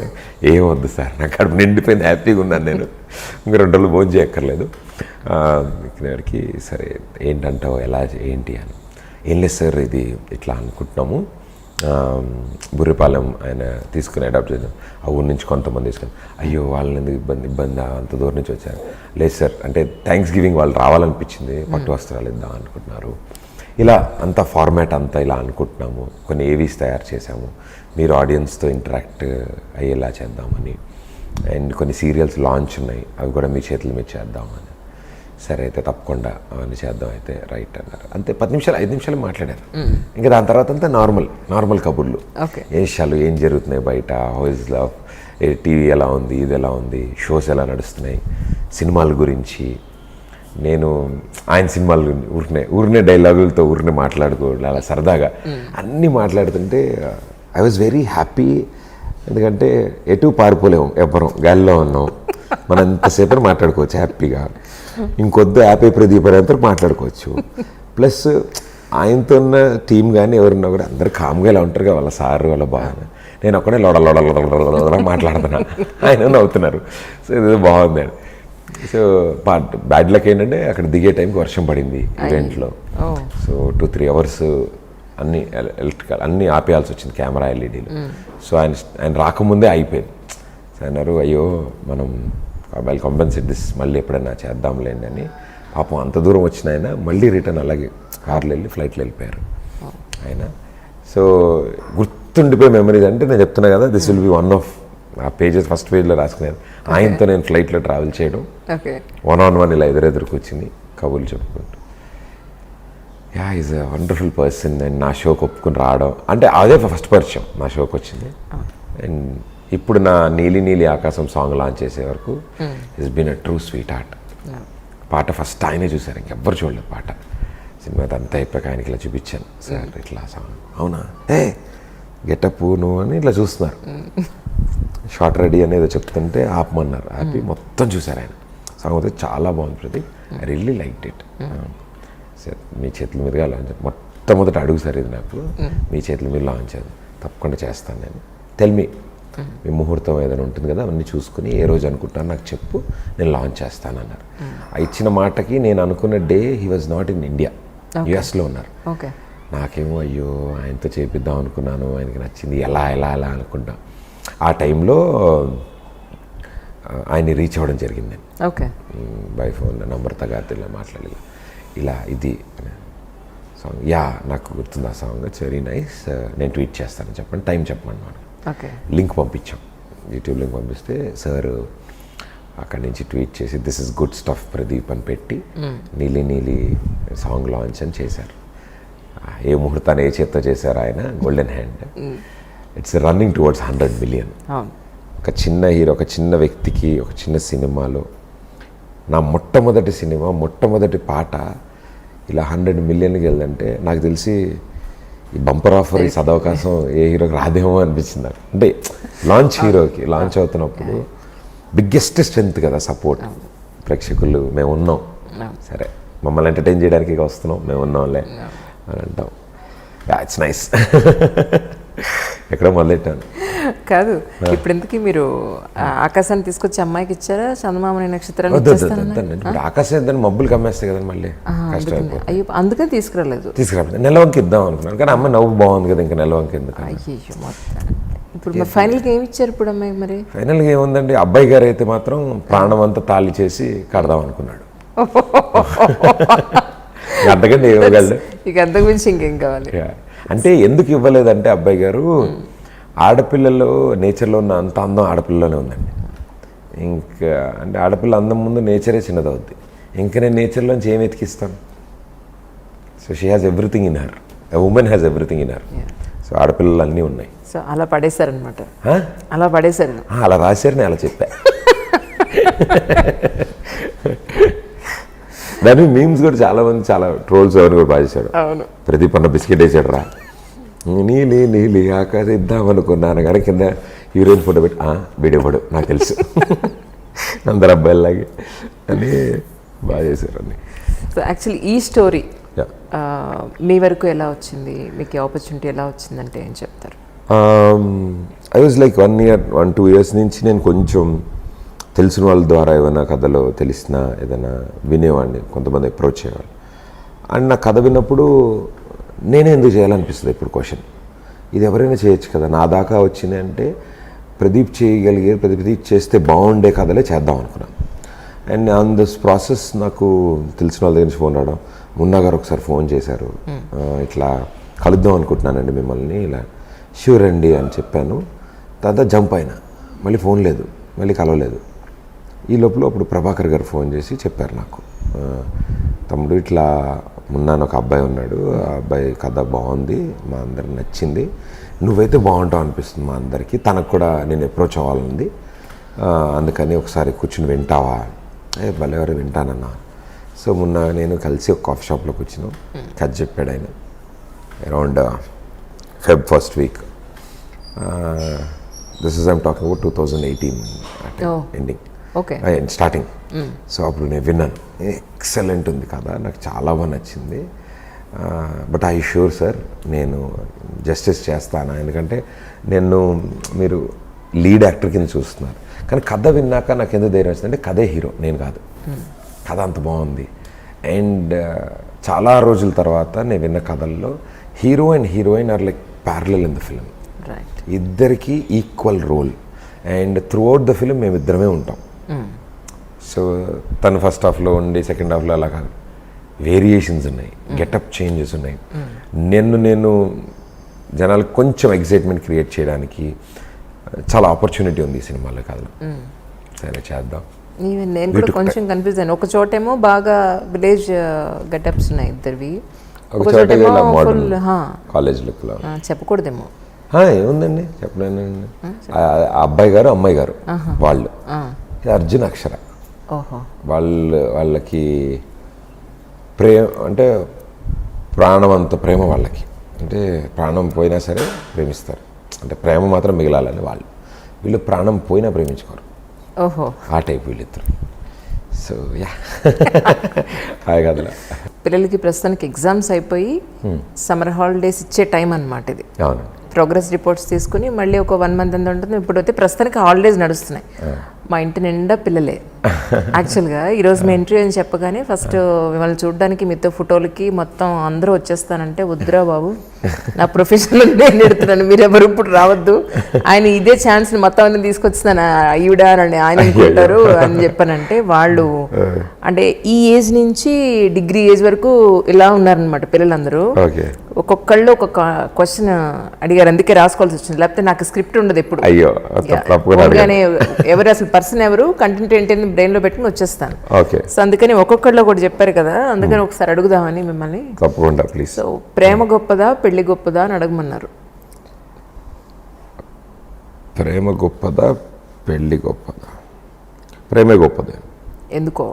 ఏం వద్దు సార్ నాకు కడుపు నిండిపోయింది, హ్యాపీగా ఉన్నాను నేను, ఇంకా 2 రోజులు భోజనం చేయక్కర్లేదు. ఇక్కడికి సరే ఏంటంటావు, ఎలా ఏంటి అని. ఏం లేదు సార్ ఇది ఇట్లా అనుకుంటున్నాము, బుర్రిపాలెం ఆయన తీసుకుని అడాప్ట్ చేద్దాం, ఆ ఊరి నుంచి కొంతమంది తీసుకుని. అయ్యో వాళ్ళని ఎందుకు ఇబ్బంది అంత దూరం నుంచి వచ్చారు. లేదు సార్ అంటే థ్యాంక్స్ గివింగ్ వాళ్ళు రావాలనిపించింది, పట్టు వస్త్రాలు ఇద్దాం అనుకుంటున్నారు, ఇలా అంతా ఫార్మాట్ అంతా ఇలా అనుకుంటున్నాము, కొన్ని ఏవీస్ తయారు చేసాము, మీరు ఆడియన్స్తో ఇంటరాక్ట్ అయ్యేలా చేద్దామని, అండ్ కొన్ని సీరియల్స్ లాంచ్ ఉన్నాయి, అవి కూడా మీ చేతుల మీద చేద్దామని. సరే అయితే తప్పకుండా అవన్నీ చేద్దాం అయితే రైట్ అన్నారు. అంతే 10 నిమిషాలు 5 నిమిషాలు మాట్లాడారు. ఇంకా దాని తర్వాత అంతా నార్మల్ కబుర్లు, ఏ విషయాలు ఏం జరుగుతున్నాయి బయట, హౌస్ లవ్, టీవీ ఎలా ఉంది, ఇది ఎలా ఉంది, షోస్ ఎలా నడుస్తున్నాయి, సినిమాల గురించి. నేను ఆయన సినిమాలు ఊరినే డైలాగులతో మాట్లాడుకోవడం అలా సరదాగా అన్నీ మాట్లాడుతుంటే ఐ వాజ్ వెరీ హ్యాపీ. ఎందుకంటే ఎటు పారిపోలేము, ఎవ్వరం గాలిలో ఉన్నాం, మనం ఎంతసేపు మాట్లాడుకోవచ్చు హ్యాపీగా. ఇంకొద్దు యాపీ ప్రదీప్ అంతా మాట్లాడుకోవచ్చు. ప్లస్ ఆయనతో ఉన్న టీం కానీ ఎవరున్నా కూడా అందరు కామ్గా ఇలా ఉంటారు కదా, వాళ్ళ సార్ వాళ్ళ బాగా. నేను ఒక్కడే లోడ మాట్లాడుతున్నా, ఆయన నవ్వుతున్నారు. సో ఇది బాగుంది. సో బ్యాడ్ లక్ ఏంటంటే అక్కడ దిగే టైంకి వర్షం పడింది ఈవెంట్లో. సో 2-3 అవర్స్ అన్నీ ఎలక్ట్రికల్ అన్నీ ఆపేయాల్సి వచ్చింది, కెమెరా ఎల్ఈడీలు. సో ఆయన రాకముందే అయిపోయింది. సో అన్నారు అయ్యో మనం వెల్ కాంపెన్సేట్ దిస్, మళ్ళీ ఎప్పుడైనా చేద్దాంలేండి అని. పాపం అంత దూరం వచ్చిన ఆయన మళ్ళీ రిటర్న్ అలాగే కార్లో వెళ్ళి ఫ్లైట్లో వెళ్ళిపోయారు ఆయన. సో గుర్తుండిపోయే మెమరీస్ అంటే నేను చెప్తున్నా కదా, this will be one of ఆ పేజెస్, ఫస్ట్ పేజ్లో రాసుకునేది ఆయనతో నేను ఫ్లైట్లో ట్రావెల్ చేయడం, 1-on-1 ఇలా ఎదురెదురు కూర్చుని కబుర్లు చెప్పుకుంటూ. Yeah is a wonderful person. And నా షోకి ఒప్పుకుని రావడం అంటే అదే ఫస్ట్ పరిచయం నా షోకి వచ్చింది. అండ్ ఇప్పుడు నా నీలి నీలి ఆకాశం సాంగ్ లాంచ్ చేసే వరకు it's been a true sweet heart. పాట ఫస్ట్ ఆయనే చూశారు, ఇంకెవ్వరు చూడలేదు పాట. సినిమా అంతా అయిపోయాక ఆయనకి ఇలా చూపించాను, సార్ ఇట్లా సాంగ్ అవునా, ఏ గెటప్ నువ్వు అని ఇట్లా చూస్తున్నారు. షార్ట్ రెడీ అనేది చెప్తుంటే ఆపమన్నారు, ఆపి మొత్తం చూశారు ఆయన. సాంగ్ అయితే చాలా బాగుంది Pradeep, I really like it. Sir మీ చేతుల మీదుగా లాంచ్, మొట్టమొదటి అడుగు సార్ ఇది నాకు, మీ చేతుల మీద లాంచ్ అది తప్పకుండా చేస్తాను నేను. టెల్ మీ ముహూర్తం ఏదైనా ఉంటుంది కదా, అవన్నీ చూసుకుని ఏ రోజు అనుకుంటాను నాకు చెప్పు, నేను లాంచ్ చేస్తాను అన్నారు. ఆ ఇచ్చిన మాటకి నేను అనుకున్న day he was not in India, యుఎస్లో ఉన్నారు. నాకేమో అయ్యో ఆయనతో చేపిద్దాం అనుకున్నాను, ఆయనకి నచ్చింది, ఎలా ఎలా ఎలా అనుకుంటా. ఆ టైంలో ఆయన్ని రీచ్ అవ్వడం జరిగింది నేను. బై ఫోన్ నంబర్తో గారితో మాట్లాడి ఇలా ఇది సాంగ్, యా నాకు గుర్తుంది ఆ సాంగ్, ఇట్స్ వెరీ నైస్, నేను ట్వీట్ చేస్తాను చెప్పండి, టైం చెప్పమన్నాను. లింక్ పంపించాం, యూట్యూబ్ లింక్ పంపిస్తే సార్ అక్కడి నుంచి ట్వీట్ చేసి this is good stuff Pradeep అని పెట్టి నీలి నీలి సాంగ్ లాంచ్ అని చేశారు. ఏ ముహూర్తాన్ని ఏ చేత్తో చేశారు ఆయన, golden hand. It's running towards 100 million. ఒక చిన్న హీరో, ఒక చిన్న వ్యక్తికి, ఒక చిన్న సినిమాలో నా మొట్టమొదటి సినిమా, మొట్టమొదటి పాట ఇలా 100 millionకి వెళ్ళదంటే నాకు తెలిసి ఈ బంపర్ ఆఫర్, ఈ సదవకాశం ఏ హీరోకి రాదేమో అనిపించింది నాకు. అంటే లాంచ్ హీరోకి లాంచ్ అవుతున్నప్పుడు బిగ్గెస్ట్ స్ట్రెంత్ కదా సపోర్ట్. ప్రేక్షకులు మేము ఉన్నాం, సరే మమ్మల్ని ఎంటర్టైన్ చేయడానికి వస్తున్నాం, మేము ఉన్నాంలే అని అంటాం. It's nice. ఎక్కడ మొదలెట్టాను. కాదు, ఇప్పుడు ఎందుకు మీరు ఆకాశాన్ని తీసుకొచ్చి అమ్మాయికి ఇచ్చారా, చందమామని నక్షత్రాన్ని ఇప్పుడు ఆకాశం దాన్ని మబ్బులు కమ్మేస్తాయి కదండి, మళ్ళీ కష్టం. అయ్యో, అందుకని తీసుకురాలేదు. తీసుకురాలేదు, నెలవంకి ఇద్దాం అనుకున్నాను, కానీ అమ్మాయి నవ్వు బాగుంది కదా, ఇంకా నెలవంకి ఎందుకు. అయ్యో, మొత్తం ఇప్పుడు మరి ఫైనల్గా ఏమి ఇచ్చారు ఇప్పుడు అమ్మాయి? మరి ఫైనల్గా ఏముందండి, అబ్బాయి గారు అయితే మాత్రం ప్రాణం అంతా తాళి చేసి కడదాం అనుకున్నాడు. అంతకంటే ఇవ్వగలడు, ఇక అంతకు మించి ఇంకేం కావాలి. అంటే ఎందుకు ఇవ్వలేదంటే అబ్బాయి గారు, ఆడపిల్లలు నేచర్లో ఉన్న అంత అందం ఆడపిల్లలోనే ఉందండి. ఇంకా అంటే ఆడపిల్ల అందం ముందు నేచరే చిన్నదవుద్ది, ఇంకా నేను నేచర్లోంచి ఏం ఎతికిస్తాను. So she has everything in her, a women has everything in her. So ఆడపిల్లలు అన్నీ ఉన్నాయి. సో అలా పడేశారనమాట, అలా పడేశారు, అలా రాశారని అలా చెప్పా. దాని మీమ్స్ కూడా చాలా మంది చాలా ట్రోల్స్ అవన్నీ కూడా బాగా చేశాడు. ప్రదీప్ అన్న బిస్కెట్ వేసాడు రా, నీలి నీలి ఆకాశం ఇద్దాం అనుకున్నాను కానీ కింద హీరోయిన్ ఫోటో పెట్టి వీడియో పడు నాకు తెలుసు అందరు అబ్బాయిలాగే అని బాగా చేశారు అన్ని. సో యాక్చువల్లీ ఈ స్టోరీ మీ వరకు ఎలా వచ్చింది, మీకు ఆపర్చునిటీ ఎలా వచ్చిందంటే ఏం చెప్తారు? ఐ వాజ్ లైక్ 1-2 years నుంచి నేను కొంచెం తెలిసిన వాళ్ళ ద్వారా ఏమైనా కథలో తెలిసినా ఏదైనా వినేవాడిని, కొంతమంది అప్రోచ్ చేయాలి. అండ్ నా కథ విన్నప్పుడు నేనే ఎందుకు చేయాలనిపిస్తుంది ఇప్పుడు క్వశ్చన్. ఇది ఎవరైనా చేయొచ్చు కదా, నా దాకా వచ్చింది అంటే ప్రదీప్ చేయగలిగే, ప్రదీప్ చేస్తే బాగుండే కథలే చేద్దాం అనుకున్నాను. అండ్ ఆన్ దిస్ ప్రాసెస్ నాకు తెలిసిన వాళ్ళ దగ్గర నుంచి ఫోన్ రావడం, మున్నా గారు ఒకసారి ఫోన్ చేశారు, ఇట్లా కలుద్దాం అనుకుంటున్నానండి మిమ్మల్ని, ఇలా ష్యూర్ అండి అని చెప్పాను. తర్వాత జంప్ అయినా, మళ్ళీ ఫోన్ లేదు, మళ్ళీ కలవలేదు. ఈ లోపల అప్పుడు ప్రభాకర్ గారు ఫోన్ చేసి చెప్పారు నాకు, తమ్ముడు ఇట్లా మున్నాను ఒక అబ్బాయి ఉన్నాడు, ఆ అబ్బాయి కథ బాగుంది, మా అందరికి నచ్చింది, నువ్వైతే బాగుంటావు అనిపిస్తుంది మా అందరికీ, తనకు కూడా నేను అప్రోచ్ అవ్వాలనుంది, అందుకని ఒకసారి కూర్చుని వింటావా? భలేవారు వింటానన్నా. సో మొన్న నేను కలిసి ఒక కాఫీ షాప్లో కూర్చున్నాం, కథ చెప్పాడు ఆయన. Around Feb 1st week. This is I'm talking about 2018 ending. Okay. Starting. So అప్పుడు నేను విన్నాను, ఎక్సలెంట్ ఉంది కదా, నాకు చాలా బాగా నచ్చింది, బట్ ఐ షూర్ సార్ నేను జస్టిస్ చేస్తాను, ఎందుకంటే నేను మీరు లీడ్ యాక్టర్ కింద చూస్తున్నారు, కానీ కథ విన్నాక నాకు ఎందుకు ధైర్యం వచ్చిందంటే కథే హీరో, నేను కాదు. కథ అంత బాగుంది. అండ్ చాలా రోజుల తర్వాత నేను విన్న కథల్లో hero and heroine are like parallel in the film, ఇద్దరికి equal role. And throughout the film మేము ఇద్దరమే ఉంటాం. సో తను ఫస్ట్ హాఫ్లో ఉండి సెకండ్ హాఫ్లో అలా కాదు, వేరియేషన్స్ ఉన్నాయి, గెటప్ చేంజెస్ ఉన్నాయి. నేను జనాలకు కొంచెం ఎగ్జైట్మెంట్ క్రియేట్ చేయడానికి చాలా ఆపర్చునిటీ ఉంది ఈ సినిమాలో కథలో. సరే చేద్దాం. ఈవెన్ నేను కూడా కొంచెం కన్ఫ్యూజ్ అయ్యాను. ఒక చోటేమో బాగా విలేజ్ గెటప్స్ ఉన్నాయి ఇద్దరివి, ఒక చోటేమో ఫుల్ కాలేజ్ లుక్లో. చెప్పకూడదేమో, ఏముందండి చెప్పలేను. అబ్బాయి గారు అమ్మాయి గారు వాళ్ళు, అర్జున్ అక్షర, వాళ్ళకి ప్రేమ అంటే ప్రాణం అంత ప్రేమ వాళ్ళకి, అంటే ప్రాణం పోయినా సరే ప్రేమిస్తారు, అంటే ప్రేమ మాత్రం మిగలాలని వాళ్ళు. వీళ్ళు ప్రాణం పోయినా ప్రేమించుకోరు, ఆ టైప్ వీళ్ళిద్దరు. సో యా హాయ్ కదలా. పిల్లలకి ప్రస్తుతానికి ఎగ్జామ్స్ అయిపోయి సమ్మర్ హాలిడేస్ ఇచ్చే టైం అన్నమాట ఇది. అవును, ప్రోగ్రెస్ రిపోర్ట్స్ తీసుకుని మళ్ళీ ఒక 1 month అంత ఉంటుంది. ఇప్పుడు అయితే ప్రస్తుతానికి హాలిడేస్ నడుస్తున్నాయి. మా ఇంటి నిండా పిల్లలే. యాక్చువల్గా ఈరోజు మీ ఎంట్రీ అని చెప్పగానే ఫస్ట్ మిమ్మల్ని చూడడానికి మీతో ఫోటోలకి మొత్తం అందరూ వచ్చేస్తానంటే, వద్దురా బాబు నా ప్రొఫెషనల్ నేను ఎడుతున్నాను, మీరు ఎవరు ఇప్పుడు రావద్దు, ఆయన ఇదే ఛాన్స్ని మొత్తం అన్ని తీసుకొచ్చిన ఈవిడా అని ఆయన అనుకుంటారు అని చెప్పానంటే, వాళ్ళు అంటే ఈ ఏజ్ నుంచి డిగ్రీ ఏజ్ వరకు ఇలా ఉన్నారనమాట పిల్లలందరూ. ఒక్కొక్కళ్ళు ఒక్కొక్క క్వశ్చన్ అడిగారు, అందుకే రాసుకోవాల్సి వచ్చింది, లేకపోతే నాకు స్క్రిప్ట్ ఉండదు ఎప్పుడు. ఎవరు అసలు పర్సన్ ఎవరు, కంటెంట్ ఏంటి అని బ్రెయిన్లో పెట్టుకుని వచ్చేస్తాను. సో అందుకని ఒక్కొక్కళ్ళు కూడా చెప్పారు కదా, అందుకని ఒకసారి అడుగుదామని మిమ్మల్ని. తప్పకుండా ప్లీజ్. సో ప్రేమ గొప్పదా పెళ్లి గొప్పదా అని అడగమన్నారు. ప్రేమ గొప్పదా పెళ్లి గొప్పదా? ప్రేమే గొప్పదే. ఎందుకో?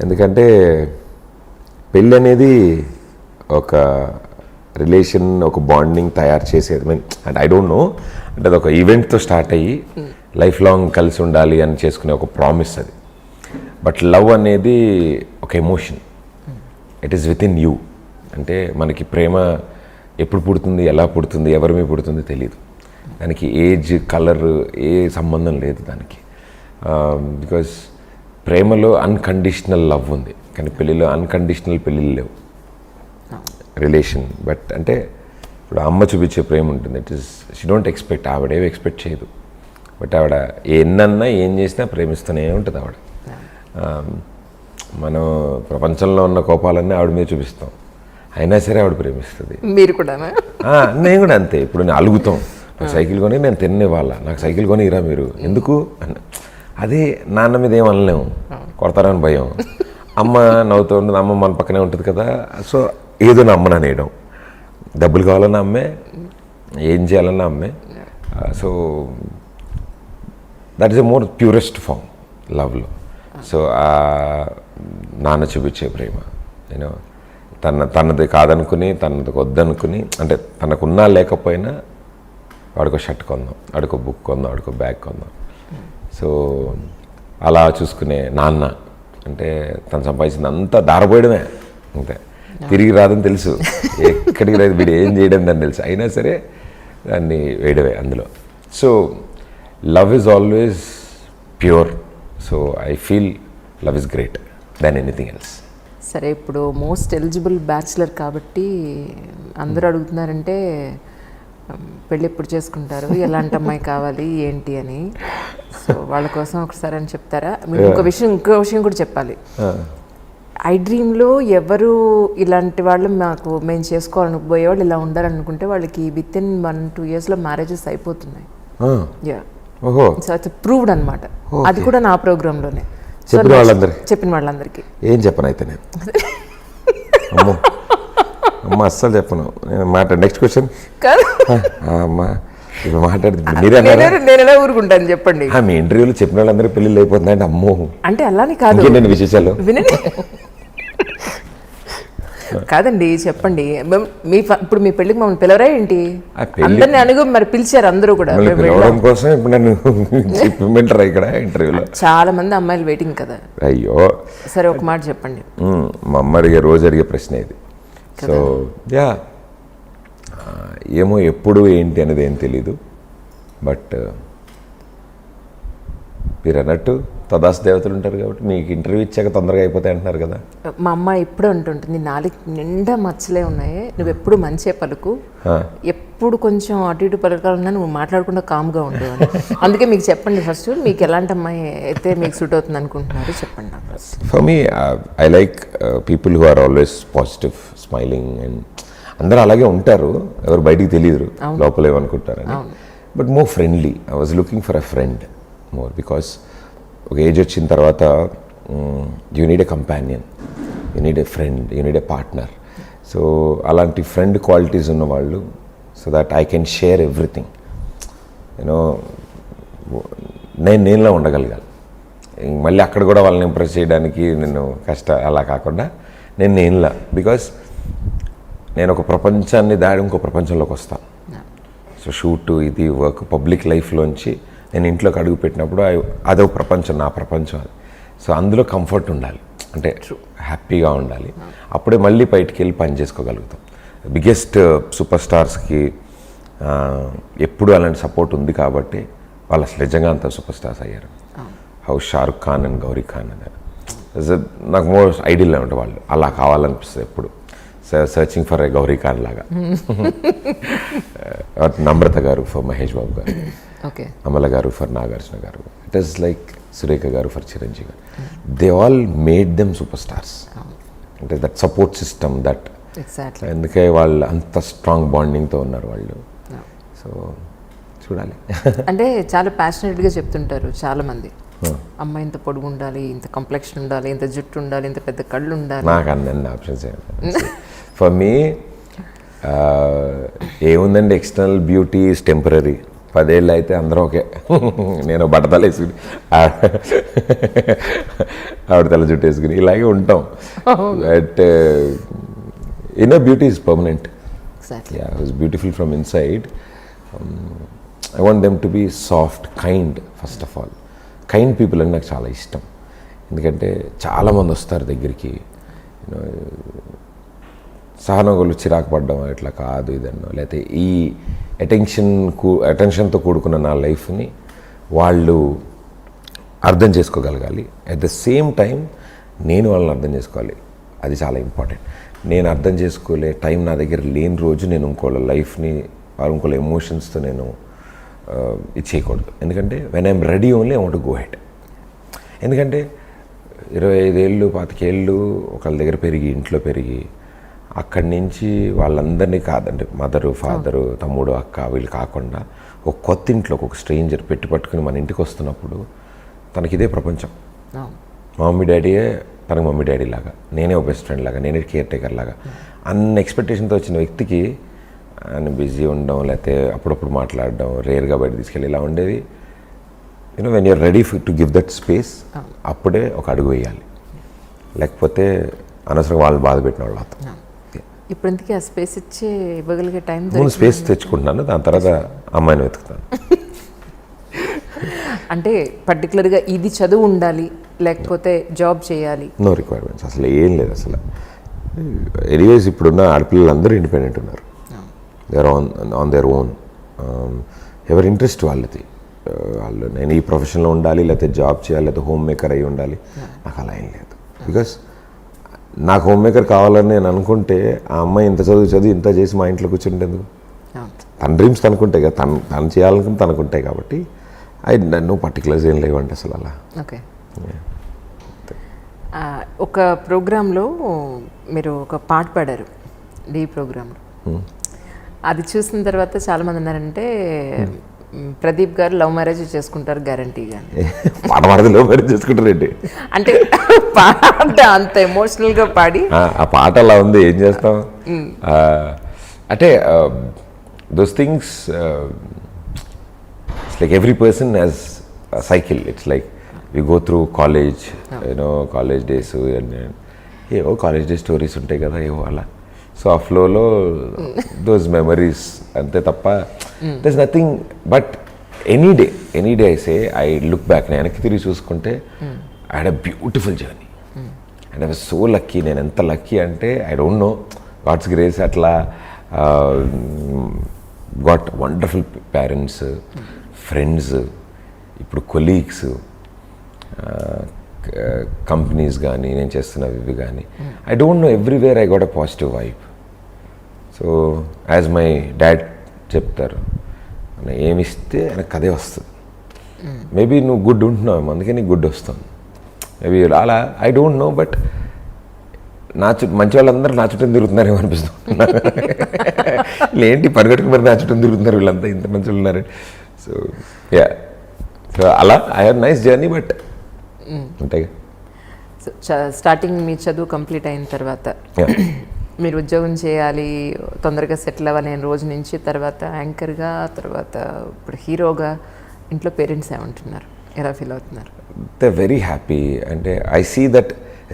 ఎందుకంటే పెళ్ళి అనేది ఒక రిలేషన్, ఒక బాండింగ్ తయారు చేసేది. అంటే ఐ డోంట్ నో, అంటే అది ఒక ఈవెంట్తో స్టార్ట్ అయ్యి లైఫ్ లాంగ్ కలిసి ఉండాలి అని చేసుకునే ఒక ప్రామిస్ అది. బట్ లవ్ అనేది ఒక emotion, it is with in you. అంటే మనకి ప్రేమ ఎప్పుడు పుడుతుంది, ఎలా పుడుతుంది, ఎవరి మీద పుడుతుంది తెలియదు. దానికి ఏజ్, కలర్ ఏ సంబంధం లేదు దానికి. బికాజ్ ప్రేమలో అన్కండిషనల్ లవ్ ఉంది, కానీ పెళ్ళిలో అన్కండిషనల్ పెళ్ళిళ్ళు లేవు. రిలేషన్ బట్ అంటే ఇప్పుడు అమ్మ చూపించే ప్రేమ ఉంటుంది. It is she don't expect, ఆవిడేవి ఎక్స్పెక్ట్ చేయదు. బట్ ఆవిడ ఎన్నన్నా ఏం చేసినా ప్రేమిస్తూనే ఉంటుంది ఆవిడ. మనం ప్రపంచంలో ఉన్న కోపాలన్నీ ఆవిడ మీద చూపిస్తాం, అయినా సరే ఆవిడ ప్రేమిస్తుంది. మీరు కూడా? నేను కూడా అంతే. ఇప్పుడు నేను అలుగుతాం, నాకు సైకిల్ కొని నేను తినేవాళ్ళ, నాకు సైకిల్ కొని ఇరా మీరు ఎందుకు అని. అదే నాన్న మీద ఏం అనలేము, కొడతారని భయం. అమ్మ నవ్వుతూ ఉంటుంది, అమ్మ మన పక్కనే ఉంటుంది కదా. సో ఏదో నా అమ్మ అనేయడం, డబ్బులు కావాలన్నా అమ్మే, ఏం చేయాలన్నా అమ్మే. So that is a more purest form లవ్లో. సో నాన్న చూపించే ప్రేమ, నేను తనది కాదనుకుని, తనది వద్దనుకుని, అంటే తనకున్నా లేకపోయినా వాడికో షర్ట్ కొందాం, వాడికో బుక్ కొందాం, వాడికో బ్యాగ్ కొందాం. సో అలా చూసుకునే నాన్న అంటే తను సంపాదించింది అంతా దారపోయడమే, అంతే. తిరిగి రాదని తెలుసు, ఎక్కడికి రాదు, వీడు ఏం చేయడం దాన్ని తెలుసు, అయినా సరే దాన్ని వేయడమే అందులో. So love is always pure. So I feel love is great than anything else. సరే, ఇప్పుడు మోస్ట్ ఎలిజిబుల్ బ్యాచులర్ కాబట్టి అందరూ అడుగుతున్నారంటే పెళ్ళి ఎప్పుడు చేసుకుంటారు, ఎలాంటి అమ్మాయి కావాలి ఏంటి అని. సో వాళ్ళ కోసం ఒకసారి అని చెప్తారా? మీరు ఇంకో విషయం కూడా చెప్పాలి. ఐ డ్రీమ్లో ఎవరు ఇలాంటి వాళ్ళు మేము చేసుకోవాలనుకుపోయే వాళ్ళు ఇలా ఉండాలనుకుంటే వాళ్ళకి విత్ ఇన్ 1-2 yearsలో మ్యారేజెస్ అయిపోతున్నాయి. సో అది ప్రూవ్డ్ అనమాట. అది కూడా నా ప్రోగ్రాంలోనే చెప్పిన వాళ్ళందరికీ. ఏం చెప్పను అయితే నేను అమ్మ అస్సలు చెప్పను. నెక్స్ట్ క్వశ్చన్ అమ్మా ఇప్పుడు మాట్లాడుతుంది నేను ఎలా ఊరుకుంటాను చెప్పండి. మీ ఇంటర్వ్యూలో చెప్పిన వాళ్ళందరికీ పెళ్ళిళ్ళు అయిపోతున్నాయండి. అమ్మో అంటే అలానే కాదు, నేను విశేషాలు వినండి. కాదండి చెప్పండి. ఇప్పుడు మీ పెళ్ళికి మమ్మల్ని పిలవరా ఏంటి? అందరిని అనుగు మరి పిలిచారు అందరూ కూడా. పిలవడం కోసం ఇప్పుడు నన్ను చెప్పమంటారా ఇక్కడ ఇంటర్వ్యూలో? చాలా మంది అమ్మాయిలు వెయిటింగ్ కదా. అయ్యో సరే ఒక మాట చెప్పండి. మా అమ్మ అడిగే రోజు అడిగే ప్రశ్న ఇది. సో యా ఏమో ఎప్పుడు ఏంటి అనేది ఏం తెలీదు. బట్ మీరు అన్నట్టు తదాస్ దేవతలు ఉంటారు కాబట్టి మీకు ఇంటర్వ్యూ ఇచ్చాక తొందరగా అయిపోతాయి అంటున్నారు కదా. మా అమ్మ ఎప్పుడు అంటుంటుంది, నాలుగు నిండా మచ్చలే ఉన్నాయి, నువ్వు ఎప్పుడు మంచే పలుకు, ఎప్పుడు కొంచెం అటు ఇటు పలకాలన్నా నువ్వు మాట్లాడకుండా కామ్గా ఉండేవు. అందుకే మీకు చెప్పండి ఫస్ట్, మీకు ఎలాంటి అమ్మాయి అయితే మీకు సూట్ అవుతుంది అనుకుంటున్నారు చెప్పండి. For me I like people who are always positive, smiling and అందరూ అలాగే ఉంటారు, ఎవరు బయటికి తెలియదు లోపల ఏమనుకుంటారని. But more friendly. I was looking for a friend more, because ఒక ఏజ్ వచ్చిన తర్వాత you need a companion, you need a friend, you need a partner. So అలాంటి ఫ్రెండ్ క్వాలిటీస్ ఉన్నవాళ్ళు, so that I can share everything. You know నేనులా ఉండగలగాలి. మళ్ళీ అక్కడ కూడా వాళ్ళని ఇంప్రెస్ చేయడానికి నేను అలా కాకుండా నేనులా, బికాస్ నేను ఒక ప్రపంచాన్ని దాడి ఇంకో ప్రపంచంలోకి వస్తాను. సో షూటు, ఇది వర్క్, పబ్లిక్ లైఫ్లోంచి నేను ఇంట్లోకి అడుగు పెట్టినప్పుడు అదో ప్రపంచం, నా ప్రపంచం అది. సో అందులో కంఫర్ట్ ఉండాలి, అంటే హ్యాపీగా ఉండాలి. అప్పుడే మళ్ళీ బయటికి వెళ్ళి పని చేసుకోగలుగుతాం. బిగ్గెస్ట్ సూపర్ స్టార్స్కి ఎప్పుడు అలాంటి సపోర్ట్ ఉంది కాబట్టి వాళ్ళు అసలు నిజంగా అంత సూపర్ స్టార్స్ అయ్యారు. హౌ షారుఖ్ ఖాన్ అండ్ గౌరీ ఖాన్ అని నాకు మోస్ట్ ఐడియల్ అంటే వాళ్ళు అలా కావాలనిపిస్తుంది ఎప్పుడు. Searching for a Gauri Khan లాగా. నమ్రత గారు ఫర్ మహేష్ బాబు గారు, అమల గారు ఫర్ నాగార్జున గారు, ఇట్ ఈస్ లైక్ సురేఖ గారు ఫర్ చిరంజీవి గారు. They all made them super stars. అంటే దట్ సపోర్ట్ సిస్టమ్ దట్, అందుకే వాళ్ళు అంత స్ట్రాంగ్ బాండింగ్తో ఉన్నారు వాళ్ళు. సో చూడాలి. అంటే చాలా ప్యాషనెట్గా చెప్తుంటారు చాలామంది, అమ్మాయి ఇంత పొడుగు ఉండాలి, ఇంత కంప్లెక్షన్ ఉండాలి, ఇంత జుట్టు ఉండాలి, ఇంత పెద్ద కళ్ళు ఉండాలి. నాకు అన్ని ఆప్షన్స్ ఫర్ మీ ఏముందండి, ఎక్స్టర్నల్ బ్యూటీ ఈజ్ టెంపరీ. 10 ఏళ్ళు అయితే అందరూ ఓకే. నేను బట్టతలు వేసుకుని ఆవిడ తల జుట్టు వేసుకుని ఇలాగే ఉంటాం. But inner beauty is permanent. Who's beautiful from inside. I want them to be soft, kind. First of all kind people అని నాకు చాలా ఇష్టం. ఎందుకంటే చాలామంది వస్తారు దగ్గరికి, సహనగోళ్ళు చిరాకు పడ్డం ఇట్లా కాదు ఇదన్నో, లేకపోతే ఈ అటెన్షన్తో కూడుకున్న నా లైఫ్ని వాళ్ళు అర్థం చేసుకోగలగాలి. అట్ ద సేమ్ టైం నేను వాళ్ళని అర్థం చేసుకోవాలి. అది చాలా ఇంపార్టెంట్. నేను అర్థం చేసుకోలే టైం నా దగ్గర లేని రోజు నేను ఇంకోళ్ళ లైఫ్ని ఇంకోళ్ళ ఎమోషన్స్తో నేను ఇది చేయకూడదు. ఎందుకంటే when I'm ready only I want to go head. ఎందుకంటే 25 ఏళ్ళు 25 ఏళ్ళు ఒకళ్ళ దగ్గర పెరిగి ఇంట్లో పెరిగి అక్కడి నుంచి వాళ్ళందరినీ కాదంటే మదరు ఫాదరు తమ్ముడు అక్క వీళ్ళు కాకుండా ఒక కొత్త ఇంట్లో ఒక స్ట్రేంజర్ పట్టుకుని మన ఇంటికి వస్తున్నప్పుడు తనకి ఇదే ప్రపంచం. మా మమ్మీ డాడీయే తనకు మమ్మీ డాడీ లాగా, నేనే ఒక బెస్ట్ ఫ్రెండ్ లాగా, నేనే కేర్ టేకర్ లాగా అన్న ఎక్స్పెక్టేషన్తో వచ్చిన వ్యక్తికి ఆయన బిజీ ఉండడం లేకపోతే అప్పుడప్పుడు మాట్లాడడం రేర్గా బయట తీసుకెళ్ళి ఇలా ఉండేది. When you're ready to give that space అప్పుడే ఒక అడుగు వేయాలి. లేకపోతే అనవసరంగా వాళ్ళు బాధ పెట్టిన వాళ్ళు అవుతాం. ఇప్పుడు ఇంతకీ ఆ స్పేస్ ఇచ్చి ఇవ్వగలిగే టైం నేను స్పేస్ తెచ్చుకుంటున్నాను, దాని తర్వాత అమ్మాయిని వెతుకుతాను. అంటే పర్టికులర్గా ఇది చదువు ఉండాలి లేకపోతే జాబ్ చేయాలి, నో రిక్వైర్మెంట్స్ అసలు ఏం లేదు. అసలు ఎనీవేస్ ఇప్పుడున్న ఆడపిల్లలందరూ ఇండిపెండెంట్ ఉన్నారు. They are on their own. ఎవరి ఇంట్రెస్ట్ వాళ్ళది. వాళ్ళు నేను ఈ ప్రొఫెషన్లో ఉండాలి లేకపోతే జాబ్ చేయాలి లేకపోతే హోమ్ మేకర్ అయి ఉండాలి, నాకు అలా ఏం లేదు. బికాస్ నాకు హోమ్ మేకర్ కావాలని నేను అనుకుంటే ఆ అమ్మాయి ఇంత చదివి ఇంత చేసి మా ఇంట్లో కూర్చుంటేందుకు? తన డ్రీమ్స్ తనుకుంటాయి కదా, తను చేయాలనుకుని తనుకుంటాయి. కాబట్టి నన్ను పర్టికులర్స్ ఏం లేవండి అసలు అలా. ఓకే. ఒక ప్రోగ్రాంలో మీరు ఒక పాట పాడారు డి ప్రోగ్రాంలో. అది చూసిన తర్వాత చాలామంది అన్నారంటే ప్రదీప్ గారు లవ్ మ్యారేజ్ చేసుకుంటారు గ్యారంటీగా. పాట పాడితే లవ్ మ్యారేజ్ చేసుకుంటారండి అంటే పాట అంత ఎమోషనల్గా పాడి ఆ పాట అలా ఉంది, ఏం చేస్తాం. అంటే those things it's like every person has cycle. It's like you go through college, college days ఏవో కాలేజ్ డే స్టోరీస్ ఉంటాయి కదా ఏవో అలా. సో ఆ ఫ్లోలో దోస్ మెమరీస్ అంతే తప్ప there is nothing. But any day I say I look back, నేను వెనక్కి తిరిగి చూసుకుంటే I had a beautiful journey and I was so lucky. నేను ఎంత లక్కీ అంటే I don't know, God's grace అట్లా గాట్ వండర్ఫుల్ పేరెంట్స్, ఫ్రెండ్స్, ఇప్పుడు colleagues, companies కానీ నేను చేస్తున్నవి ఇవి కానీ I don't know everywhere I got a positive vibe. So as my dad చెప్తారు, ఏమిస్తే ఆయనకు అదే వస్తుంది. మేబీ నువ్వు గుడ్ ఉంటున్నావు అందుకే నీకు గుడ్ వస్తుంది. మేబీ అలా ఐ డోంట్ నో. బట్ మంచి వాళ్ళందరూ నా చుట్టూ తిరుగుతున్నారేమో అనిపిస్తుంది. ఏంటి పరిగెట్టుకు మరి నా చుట్టూ తిరుగుతున్నారు వీళ్ళంతా, ఇంత మంచి వాళ్ళు ఉన్నారు. సో యా, సో అలా I have nice journey. But ఉంటాయి. స్టార్టింగ్ మీ చదువు కంప్లీట్ అయిన తర్వాత మీరు ఉద్యోగం చేయాలి, తొందరగా సెటిల్ అవ్వాలి రోజు నుంచి, తర్వాత యాంకర్గా, తర్వాత ఇప్పుడు హీరోగా, ఇంట్లో పేరెంట్స్ ఏమంటున్నారు, ఎలా ఫీల్ అవుతున్నారు? They very happy. అంటే I see that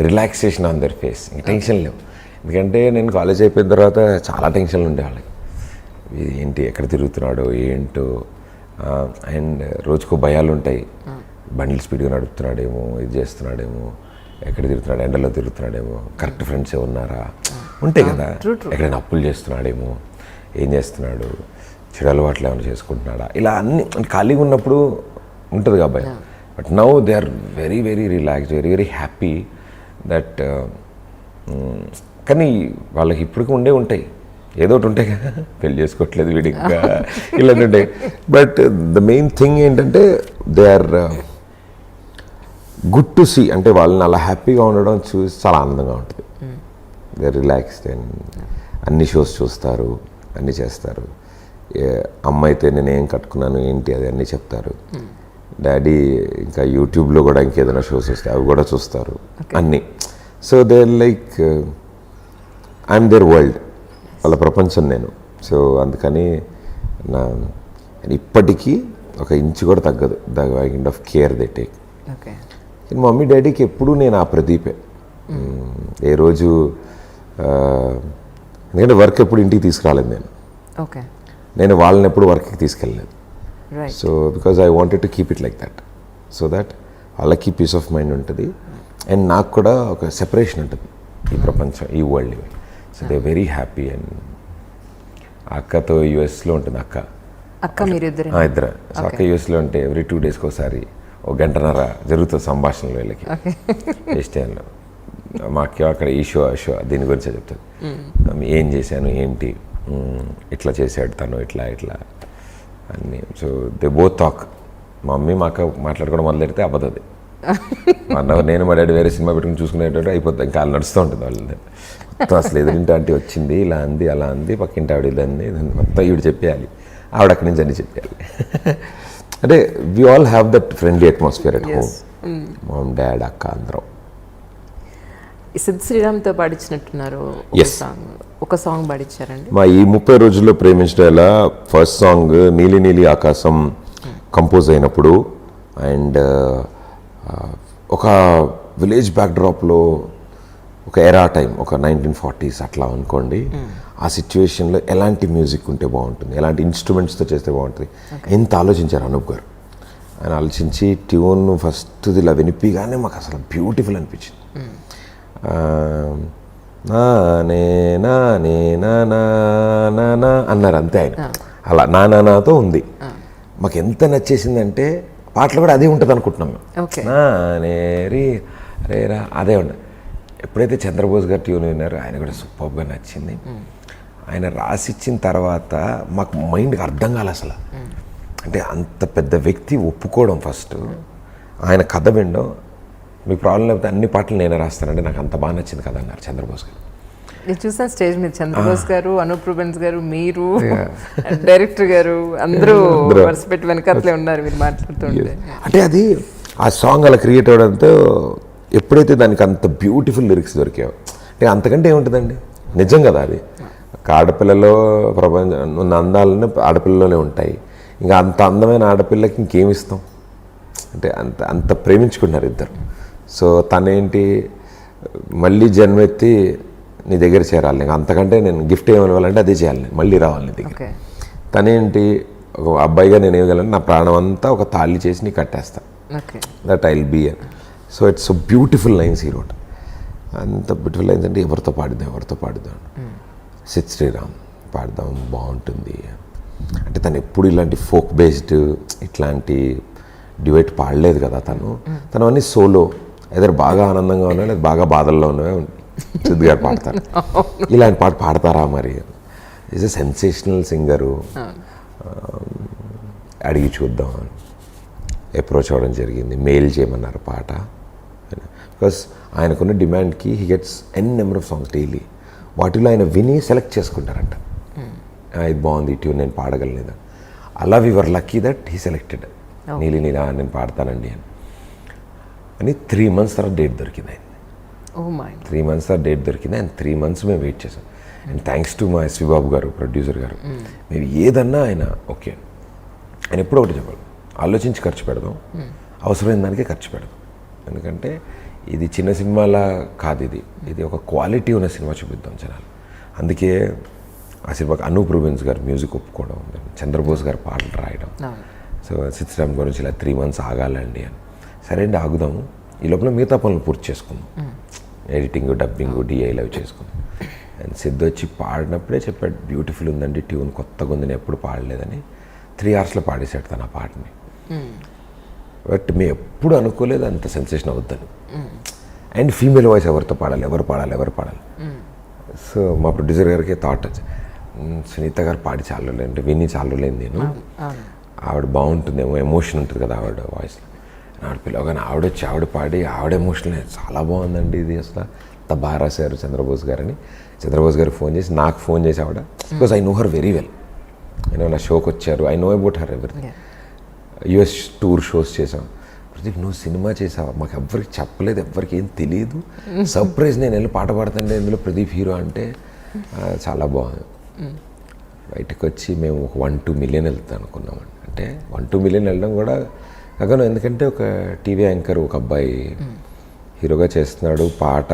relaxation on their face. ఇంక టెన్షన్ లేవు. ఎందుకంటే నేను కాలేజ్ అయిపోయిన తర్వాత చాలా టెన్షన్లు ఉండే వాళ్ళకి. ఏంటి ఎక్కడ తిరుగుతున్నాడో ఏంటో, అండ్ రోజుకో భయాలు ఉంటాయి. బండిల్ స్పీడ్గా నడుపుతున్నాడేమో, ఇది చేస్తున్నాడేమో, ఎక్కడ తిరుగుతున్నాడు, ఎండలో తిరుగుతున్నాడేమో, కరెక్ట్ ఫ్రెండ్స్ ఉన్నారా, ఉంటాయి కదా. ఎక్కడైనా అప్పులు చేస్తున్నాడేమో, ఏం చేస్తున్నాడు, చెడు అలవాట్లు ఏమైనా చేసుకుంటున్నాడా, ఇలా అన్ని ఖాళీగా ఉన్నప్పుడు ఉంటుంది కాబట్టి. But now they are very very relaxed, very very happy that. కానీ వాళ్ళకి ఇప్పటికీ ఉంటాయి ఏదో ఒకటి ఉంటాయి కదా, పెళ్లి చేసుకోవట్లేదు వీడిగా ఇలాంటి ఉంటాయి. బట్ ద మెయిన్ థింగ్ ఏంటంటే they are good to see. అంటే వాళ్ళని అలా హ్యాపీగా ఉండడం చూసి చాలా ఆనందంగా ఉంటుంది. దే ఆర్ రిలాక్స్డ్ అండ్ అన్ని షోస్ చూస్తారు, అన్నీ చేస్తారు. అమ్మ అయితే నేను ఏం కట్టుకున్నాను ఏంటి అది అన్నీ చెప్తారు. డాడీ ఇంకా యూట్యూబ్లో కూడా ఇంకేదైనా షోస్ వస్తాయి అవి కూడా చూస్తారు అన్నీ. So they like I'm their world, వాళ్ళ ప్రపంచం నేను. సో అందుకని నా ఇప్పటికీ ఒక ఇంచు కూడా తగ్గదు the kind of care they take. Mummy డాడీకి ఎప్పుడూ నేను ఆ ప్రదీపే. ఏ రోజు ఎందుకంటే వర్క్ ఎప్పుడు ఇంటికి తీసుకురాలేదు నేను వాళ్ళని ఎప్పుడు వర్క్కి తీసుకెళ్ళలేదు. So because I wanted to keep it like that, so that వాళ్ళకి పీస్ ఆఫ్ మైండ్ ఉంటుంది అండ్ నాకు కూడా ఒక సెపరేషన్ ఉంటుంది ఈ ప్రపంచం, ఈ world. So they very happy. And అక్కతో యుఎస్లో ఉంటుంది అక్క మీరిద్దరు ఇద్దరు. సో అక్క యుఎస్లో ఉంటే ఎవ్రీ 2 days ఒకసారి ఒక గంటన్నర జరుగుతుంది సంభాషణలు వీళ్ళకి టైంలో. మా అక్క అక్కడ ఈ షో దీని గురించే చెప్తుంది, ఏం చేశాను ఏంటి, ఇట్లా చేశాడు తను ఇట్లా అన్నీ. So they both talk. మా మమ్మీ మా అక్క మాట్లాడుకోవడం మొదలెడితే అవ్వదు. నేను మా డాడీ వేరే సినిమా పెట్టుకుని చూసుకునేటట్టు అయిపోతుంది, ఇంకా వాళ్ళు నడుస్తూ ఉంటుంది వాళ్ళది మొత్తం. అసలు ఎదురింటి ఆంటీ వచ్చింది, ఇలా అంది అలా అంది, పక్కింటి ఆవిడ ఇలా అంది, మొత్తం ఈవిడ చెప్పేయాలి, ఆవిడ అక్కడి నుంచి అన్ని చెప్పేయాలి. అంటే we all have that friendly atmosphere at home. Mom dad అక్క అందరం. సిద్ శ్రీరామ్తో పాడించినట్టున్నారు ఒక సాంగ్ పాడించారండి. మా ఈ 30 రోజుల్లో ప్రేమించడం ఎలా ఫస్ట్ సాంగ్ నీలి నీలి ఆకాశం కంపోజ్ అయినప్పుడు, అండ్ ఒక విలేజ్ బ్యాక్డ్రాప్లో ఒక ఎరా టైం, ఒక 1940s అట్లా అనుకోండి. ఆ సిచ్యువేషన్లో ఎలాంటి మ్యూజిక్ ఉంటే బాగుంటుంది, ఎలాంటి ఇన్స్ట్రుమెంట్స్తో చేస్తే బాగుంటుంది, ఎంత ఆలోచించారు అనూప్ గారు. ఆయన ఆలోచించి ట్యూన్ ఫస్ట్ ఇలా వినిపిగానే మాకు అసలు బ్యూటిఫుల్ అనిపించింది. అన్నారు అంతే ఆయన. అలా నాతో ఉంది. మాకు ఎంత నచ్చేసిందంటే పాటలు కూడా అదే ఉంటుంది అనుకుంటున్నాం మేము. రేరా అదే ఉండదు. ఎప్పుడైతే చంద్రబోస్ గారు ట్యూన్ విన్నారు, ఆయన కూడా సూపర్గా నచ్చింది. ఆయన రాసిచ్చిన తర్వాత మాకు మైండ్కి అర్థం కాలే అసలు. అంటే అంత పెద్ద వ్యక్తి ఒప్పుకోవడం ఫస్ట్, ఆయన కథ వినడం, మీకు ప్రాబ్లం లేకపోతే అన్ని పాటలు నేనే రాస్తానంటే నాకు అంత బాగా నచ్చింది కదా అన్నారు చంద్రబోస్ గారు. నేను చూసాను స్టేజ్ మీద చంద్రబోస్ గారు, అనూప్ రూబెన్స్ గారు, మీరు డైరెక్టర్ గారు అందరూ వరుసపెట్టి వెనకాతలే ఉన్నారు మీరు మాట్లాడుతుంటే. అంటే అది ఆ సాంగ్ అలా క్రియేట్ అవ్వడంతో ఎప్పుడైతే దానికి అంత బ్యూటిఫుల్ లిరిక్స్ దొరికాయో, అంటే అంతకంటే ఏముంటుందండి, నిజం కదా అది. ఆడపిల్లలో ప్రపంచం ఉన్న అందాలన్నీ ఆడపిల్లలోనే ఉంటాయి. ఇంకా అంత అందమైన ఆడపిల్లకి ఇంకేమి ఇస్తాం, అంటే అంత ప్రేమించుకున్నారు ఇద్దరు. సో తనేంటి మళ్ళీ జన్మెత్తి నీ దగ్గర చేరాలి, ఇంకా అంతకంటే నేను గిఫ్ట్ ఏమనివ్వాలంటే అదే చేయాలి, నేను మళ్ళీ రావాలి నీ దగ్గర. తనేంటి ఒక అబ్బాయిగా నేను ఏమగలను, నా ప్రాణం అంతా ఒక తాళి చేసి నీకు కట్టేస్తా, that I will be. So it's so beautiful lines ఈ రోడ్. అంత బ్యూటిఫుల్ లైన్స్ అంటే ఎవరితో పాడుదాం సిద్ శ్రీరామ్ పాడదాం బాగుంటుంది అంటే. తను ఎప్పుడు ఇలాంటి ఫోక్ బేస్డ్ ఇట్లాంటి డ్యూయట్ పాడలేదు కదా తను అన్నీ సోలో, ఎదరు బాగా ఆనందంగా ఉన్నా లేదా బాగా బాధల్లో ఉన్నవే సిద్ గారు పాడతారు. ఇలాంటి పాట పాడతారా మరి? Is a sensational singer. అడిగి చూద్దాం అప్రోచ్ అవ్వడం జరిగింది, మెయిల్ చేయమన్నారు పాట. బికాస్ ఆయనకున్న డిమాండ్కి he gets n number of songs daily. వాటిలో ఆయన విని సెలెక్ట్ చేసుకుంటారంట, ఇది బాగుంది ట్యూన్ నేను పాడగలను. అలా we're lucky that he selected నీలి నీలా నేను పాడతానండి అని 3 months తర్వాత డేట్ దొరికింది ఆయన. 3 months తర్వాత డేట్ దొరికింది. అండ్ 3 months మేము వెయిట్ చేసాం. అండ్ థ్యాంక్స్ టు మా ఎస్వి బాబు గారు ప్రొడ్యూసర్ గారు, మేము ఏదన్నా ఆయన ఓకే. ఆయన ఎప్పుడో ఒకటి చెప్పాలి, ఆలోచించి ఖర్చు పెడదాం, అవసరమైన దానికే ఖర్చు పెడదాం. ఎందుకంటే ఇది చిన్న సినిమాలా కాదు, ఇది ఒక క్వాలిటీ ఉన్న సినిమా చూపిద్దాం జనాలు. అందుకే ఆ సినిమాకి అనూప్ రూబెన్స్ గారు మ్యూజిక్ ఒప్పుకోవడం, చంద్రబోస్ గారు పాటలు రాయడం. సో సిద్ శ్రీరామ్ గురించి ఇలా 3 months ఆగాలండి అని. సరే అండి ఆగుదాము, ఈ లోపల మిగతా పనులు పూర్తి చేసుకుందాం, ఎడిటింగ్ డబ్బింగ్ డిఐలు అవి చేసుకుందాం. అండ్ సిద్ధు వచ్చి పాడినప్పుడే చెప్పాడు బ్యూటిఫుల్ ఉందండి ట్యూన్, కొత్తగా ఉంది, నేను ఎప్పుడు పాడలేదని. 3 hours పాడేశాడు తన ఆ పాటని. బట్ మేము ఎప్పుడు అనుకోలేదు అంత సెన్సేషన్ అవుద్దని. అండ్ ఫీమేల్ వాయిస్ ఎవరితో పాడాలి, ఎవరు పాడాలి. సో మా ప్రొడ్యూసర్ గారికి థాట్ వచ్చి, సునీత గారు పాడి చాలా అంటే విని చాలా లేదు నేను, ఆవిడ బాగుంటుందేమో, ఎమోషన్ ఉంటుంది కదా ఆవిడ వాయిస్లో. ఆవిడ పిల్లగానే ఆవిడ పాడి ఆవిడ ఎమోషనల్ చాలా బాగుందండి ఇది, అసలు అంత బాగా రాశారు చంద్రబోస్ గారని. చంద్రబోస్ గారు ఫోన్ చేసి నాకు ఫోన్ చేసి ఆవిడ, because I know her very well, నా షోకి వచ్చారు, I know about her everything. US tour shows చేసాం. ప్రదీప్ నువ్వు సినిమా చేసావా, మాకు ఎవ్వరికి చెప్పలేదు, ఎవ్వరికి ఏం తెలియదు, సర్ప్రైజ్ నేను వెళ్ళి పాట పాడుతుంటే ఇందులో ప్రదీప్ హీరో అంటే చాలా బాగుంది. బయటకు వచ్చి మేము ఒక 1-2 million వెళ్తాం అనుకున్నామండి. అంటే 1-2 million వెళ్ళడం కూడా కాక, ఎందుకంటే ఒక టీవీ యాంకర్ ఒక అబ్బాయి హీరోగా చేస్తున్నాడు, పాట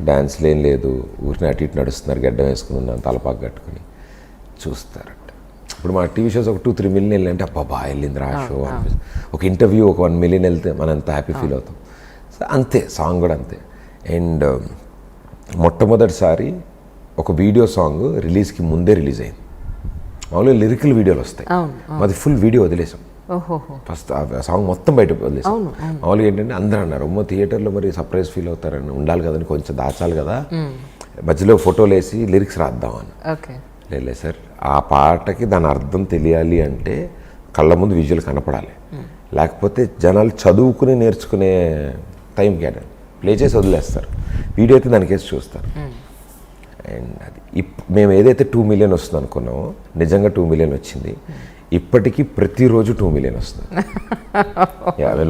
డ్యాన్స్లు ఏం లేదు, ఊరిని అటు ఇటు నడుస్తున్నారు, గడ్డం వేసుకుని ఉన్నాను తలపాకు కట్టుకుని చూస్తారంట. ఇప్పుడు మా టీవీ షోస్ ఒక 2-3 million వెళ్ళాలంటే అబ్బా బాగా వెళ్ళింది రా షో అనిపిస్తుంది. ఒక ఇంటర్వ్యూ ఒక 1 million వెళ్తే మనం ఎంత హ్యాపీ ఫీల్ అవుతాం. సో అంతే సాంగ్ కూడా అంతే. అండ్ మొట్టమొదటిసారి ఒక వీడియో సాంగ్ రిలీజ్కి ముందే రిలీజ్ అయింది. మామూలుగా లిరికల్ వీడియోలు వస్తాయి, మాది ఫుల్ వీడియో వదిలేసాం. ఫస్ట్ ఆ సాంగ్ మొత్తం బయట వదిలేసాం. మామూలుగా ఏంటంటే అందరూ అన్నారు అమ్మో థియేటర్లో మరి సర్ప్రైజ్ ఫీల్ అవుతారని, ఉండాలి కదని కొంచెం దాచాలి కదా, మధ్యలో ఫోటోలు వేసి లిరిక్స్ రాద్దామని. లేదు సార్, ఆ పాటకి దాని అర్థం తెలియాలి అంటే కళ్ళ ముందు విజువల్ కనపడాలి, లేకపోతే జనాలు చదువుకుని నేర్చుకునే టైం క్యాడ్ ప్లే చేసి వదిలేస్తారు. వీడియో అయితే దానికేసి చూస్తారు. అండ్ అది మేము ఏదైతే 2 million వస్తుంది అనుకున్నామో నిజంగా 2 million వచ్చింది. ఇప్పటికీ ప్రతిరోజు 2 million వస్తుంది.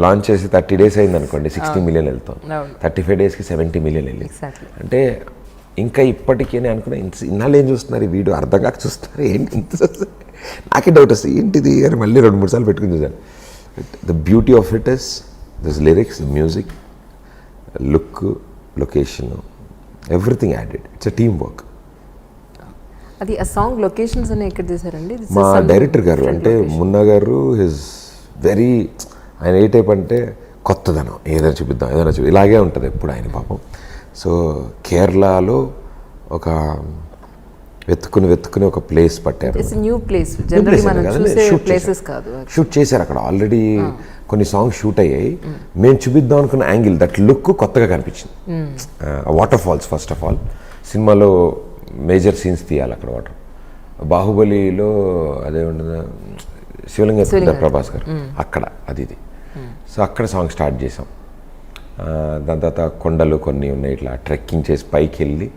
లాంచ్ చేసి 30 days అయింది అనుకోండి, 60 million వెళ్తాం. 35 daysకి 70 million వెళ్ళింది. అంటే ఇంకా ఇప్పటికీ నేను అనుకున్నా ఇన్నాళ్ళు ఏం చూస్తున్నారు, ఈ వీడియో అర్థం కాక చూస్తున్నారు ఏంటి ఇంత చూస్తారు. నాకే డౌట్ వస్తుంది ఏంటిది అని మళ్ళీ 2-3 సార్లు పెట్టుకుని చూసాను. The beauty of it is this lyrics, music, look, location, everything added. It's a team work. అది ఆ సాంగ్ లొకేషన్స్ అనే ఎక్కడ చేశారండి? మా డైరెక్టర్ గారు అంటే మున్నా గారు హిజ్ వెరీ, ఆయన ఏ టైప్ అంటే కొత్తదనం, ఏదైనా చూపిద్దాం ఏదైనా ఇలాగే ఉంటుంది ఎప్పుడు ఆయన పాపం. సో కేరళలో ఒక వెతుక్కుని ఒక ప్లేస్ పట్టారు. షూట్ చేశారు అక్కడ ఆల్రెడీ కొన్ని సాంగ్స్ షూట్ అయ్యాయి. మేము చూపిద్దాం అనుకున్న యాంగిల్, దట్ లుక్ కొత్తగా కనిపించింది. Water falls first of all సినిమాలో మేజర్ సీన్స్ తీయాలి అక్కడ. వాటర్ బాహుబలిలో అదే ఉండదు, శివలింగ ప్రభాస్ గారు అక్కడ అది ఇది. సో అక్కడ సాంగ్ స్టార్ట్ చేసాం. దాని తర్వాత కొండలు కొన్ని ఉన్నాయి, ఇట్లా ట్రెక్కింగ్ చేసి పైకి వెళ్ళి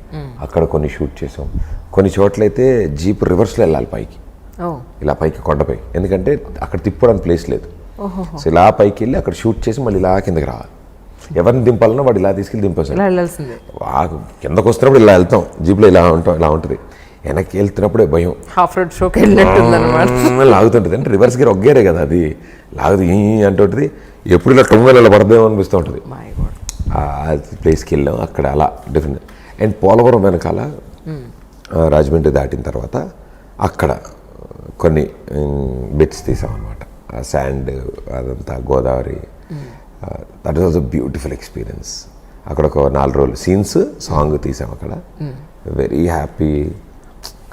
అక్కడ కొన్ని షూట్ చేసాం. కొన్ని చోట్లయితే జీప్ రివర్స్లో వెళ్ళాలి పైకి, ఇలా పైకి కొండపై, ఎందుకంటే అక్కడ తిప్పడానికి ప్లేస్ లేదు. సో ఇలా పైకి వెళ్ళి అక్కడ షూట్ చేసి మళ్ళీ ఇలా కిందకి రావాలి. ఎవరిని దింపాలన్నా వాడు ఇలా తీసుకెళ్ళి దింపేసాడు. కిందకు వస్తున్నప్పుడు ఇలా వెళ్తాం, జీప్లో ఇలా ఉంటాం, ఇలా ఉంటుంది. వెనక్కి వెళ్తున్నప్పుడే భయం, హాఫ్ రోడ్ షోకి వెళ్ళినట్టు లాగుతుంటుంది. అంటే రివర్స్ గేర్ ఒగ్గేరే కదా, అది లాగుతుంది అంటుంటుంది. ఎప్పుడు ఇలా టొంగలు ఇలా పడదేమో అనిపిస్తూ ఉంటుంది. ఆ ప్లేస్కి వెళ్ళాం, అక్కడ అలా డిఫరెంట్. అండ్ పోలవరం వెనకాల రాజమండ్రి దాటిన తర్వాత అక్కడ కొన్ని బిట్స్ తీసాం అనమాట. శాండ్ అదంతా Godavari, that is also beautiful experience. అక్కడ ఒక 4 రోజులు సీన్స్ సాంగ్ తీసాం అక్కడ. Very happy.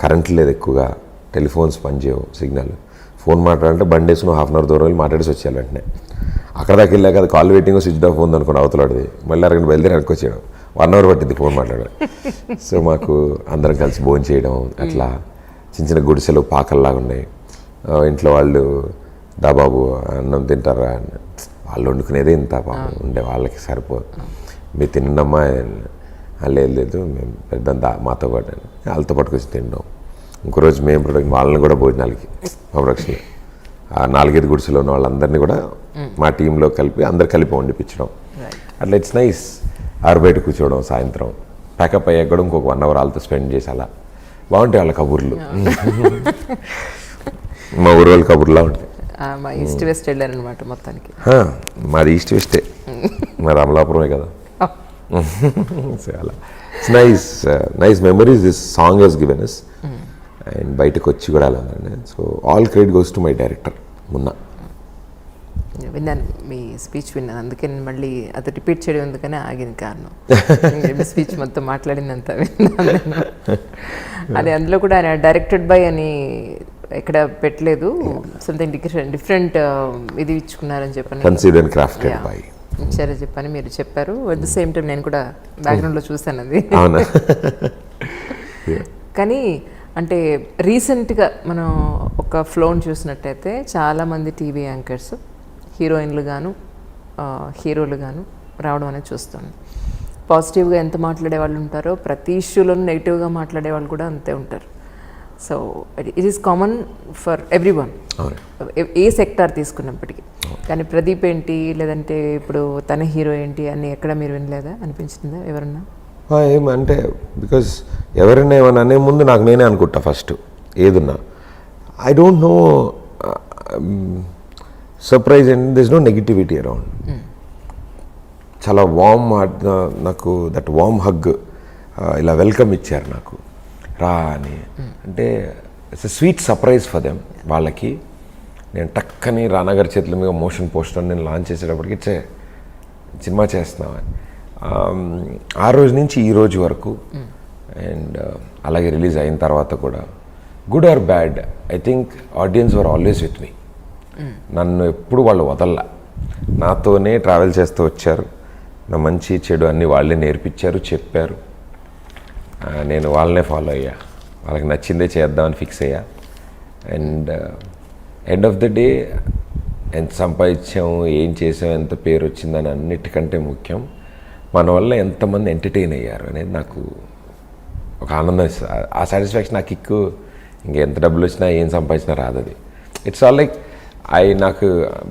కరెంట్ లేదు ఎక్కువగా, టెలిఫోన్స్ పనిచేయవు, సిగ్నల్. ఫోన్ మాట్లాడాలంటే బండి వేసుకుని 1/2 hour దూరం వెళ్ళి మాట్లాడేసి వచ్చేయాలి వెంటనే. అక్కడ దాకా వెళ్ళాక అది కాల్ వెయిటింగ్, స్విచ్ ఆఫ్ ఉంది అనుకోండి అవతలాడిది, మళ్ళీ అరగంట బయలుదేరి వెనక్కి వచ్చేయడం. 1 hour పట్టింది ఫోన్ మాట్లాడడం. సో మాకు అందరం కలిసి భోజనం చేయడం, అట్లా చిన్న చిన్న గుడిసెలు పాకల్లాగా ఉన్నాయి. ఇంట్లో వాళ్ళు దా బాబు అన్నం తింటారా, వాళ్ళు వండుకునేదే ఇంత పాపం ఉండే, వాళ్ళకి సరిపోదు, మీరు తినమ్మా. లేదు మేము పెద్ద మాతో పాటు వాళ్ళతో పట్టుకొచ్చి తినడం. ఇంకో రోజు మేము ప్రొడక్ట్ వాళ్ళని కూడా భోజనాలకి మా ప్రొడక్షన్ ఆ 4-5 గుడిసెలో ఉన్న వాళ్ళందరినీ కూడా మా టీంలో కలిపి అందరు కలిపి వండిపించడం. అట్లా ఇట్స్ నైస్. బయట కూర్చోవడం, సాయంత్రం ప్యాకప్ అయ్యాక కూడా ఇంకొక 1 hour వాళ్ళతో స్పెండ్ చేసి అలా బాగుంటాయి వాళ్ళ కబుర్లు. మా ఊరు వాళ్ళ కబుర్లా ఉంటాయి. మా ఈస్ట్ వెస్ట్ వెళ్ళారనమాట మొత్తానికి. మాది ఈస్ట్ వెస్టే, మాది అమలాపురమే కదా. అలా it's nice nice memories this song he's given us. And బయటకు వచ్చి కూడా అలా. So all credit goes to my director Munna. విన్నాను మీ స్పీచ్, విన్నాను. అందుకే నేను మళ్ళీ అది రిపీట్ చేయడం ఎందుకని ఆగింది కారణం. స్పీచ్ మొత్తం మాట్లాడిందంతా విన్నాను. అది అందులో కూడా ఆయన డైరెక్టెడ్ బై అని ఎక్కడ పెట్టలేదు, సంథింగ్ డిఫరెంట్ ఇది ఇచ్చుకున్నారని చెప్పని సరే చెప్పని మీరు చెప్పారు. అట్ ద సేమ్ టైం నేను కూడా బ్యాక్గ్రౌండ్లో చూశాను అది. కానీ అంటే రీసెంట్గా మనం ఒక ఫ్లోని చూసినట్టయితే చాలామంది టీవీ యాంకర్స్ హీరోయిన్లు గాను హీరోలు గాను రావడం అనేది చూస్తాను. పాజిటివ్గా ఎంత మాట్లాడే వాళ్ళు ఉంటారో ప్రతి ఇష్యూలోనూ నెగిటివ్గా మాట్లాడే వాళ్ళు కూడా అంతే ఉంటారు. So it is common for everyone, ఏ సెక్టార్ తీసుకున్నప్పటికీ. కానీ ప్రదీప్ ఏంటి, లేదంటే ఇప్పుడు తన హీరో ఏంటి అని ఎక్కడ మీరు వినలేదా, అనిపించిందా ఎవరన్నా? ఏమంటే బికాజ్ ఎవరైనా ఏమన్నా అనే ముందు నాకు నేనే అనుకుంటా ఫస్ట్ ఏదున్నా. I don't know, surprise and this is no negativity around. చాలా వార్మ్, నాకు దట్ వార్మ్ హగ్, ఇలా వెల్కమ్ ఇచ్చారు నాకు రా అని. అంటే it's a sweet surprise for them. వాళ్ళకి నేను టక్కని రానాగారి చేతుల మీద మోషన్ పోస్టర్ నేను లాంచ్ చేసేటప్పటికి సినిమా చేస్తున్నామని ఆ రోజు నుంచి ఈ రోజు వరకు అండ్ అలాగే రిలీజ్ అయిన తర్వాత కూడా good or bad I think audience were always with me. నన్ను ఎప్పుడు వాళ్ళు వదల్లా, నాతోనే ట్రావెల్ చేస్తూ వచ్చారు. నా మంచి చెడు అన్నీ వాళ్ళే నేర్పించారు, చెప్పారు. నేను వాళ్ళనే ఫాలో అయ్యా, వాళ్ళకి నచ్చిందే చేద్దామని ఫిక్స్ అయ్యా. And end of the day ఎంత సంపాదించాము, ఏం చేసాం, ఎంత పేరు వచ్చిందని అన్నిటికంటే ముఖ్యం మన వల్ల ఎంతమంది ఎంటర్టైన్ అయ్యారు అనేది నాకు ఒక ఆనందం ఇస్తుంది. ఆ సాటిస్ఫాక్షన్ నాకు కిక్కు ఇంకెంత డబ్బులు వచ్చినా ఏం సంపాదించినా రాదు. అది ఇట్స్ ఆల్ లైక్ నాకు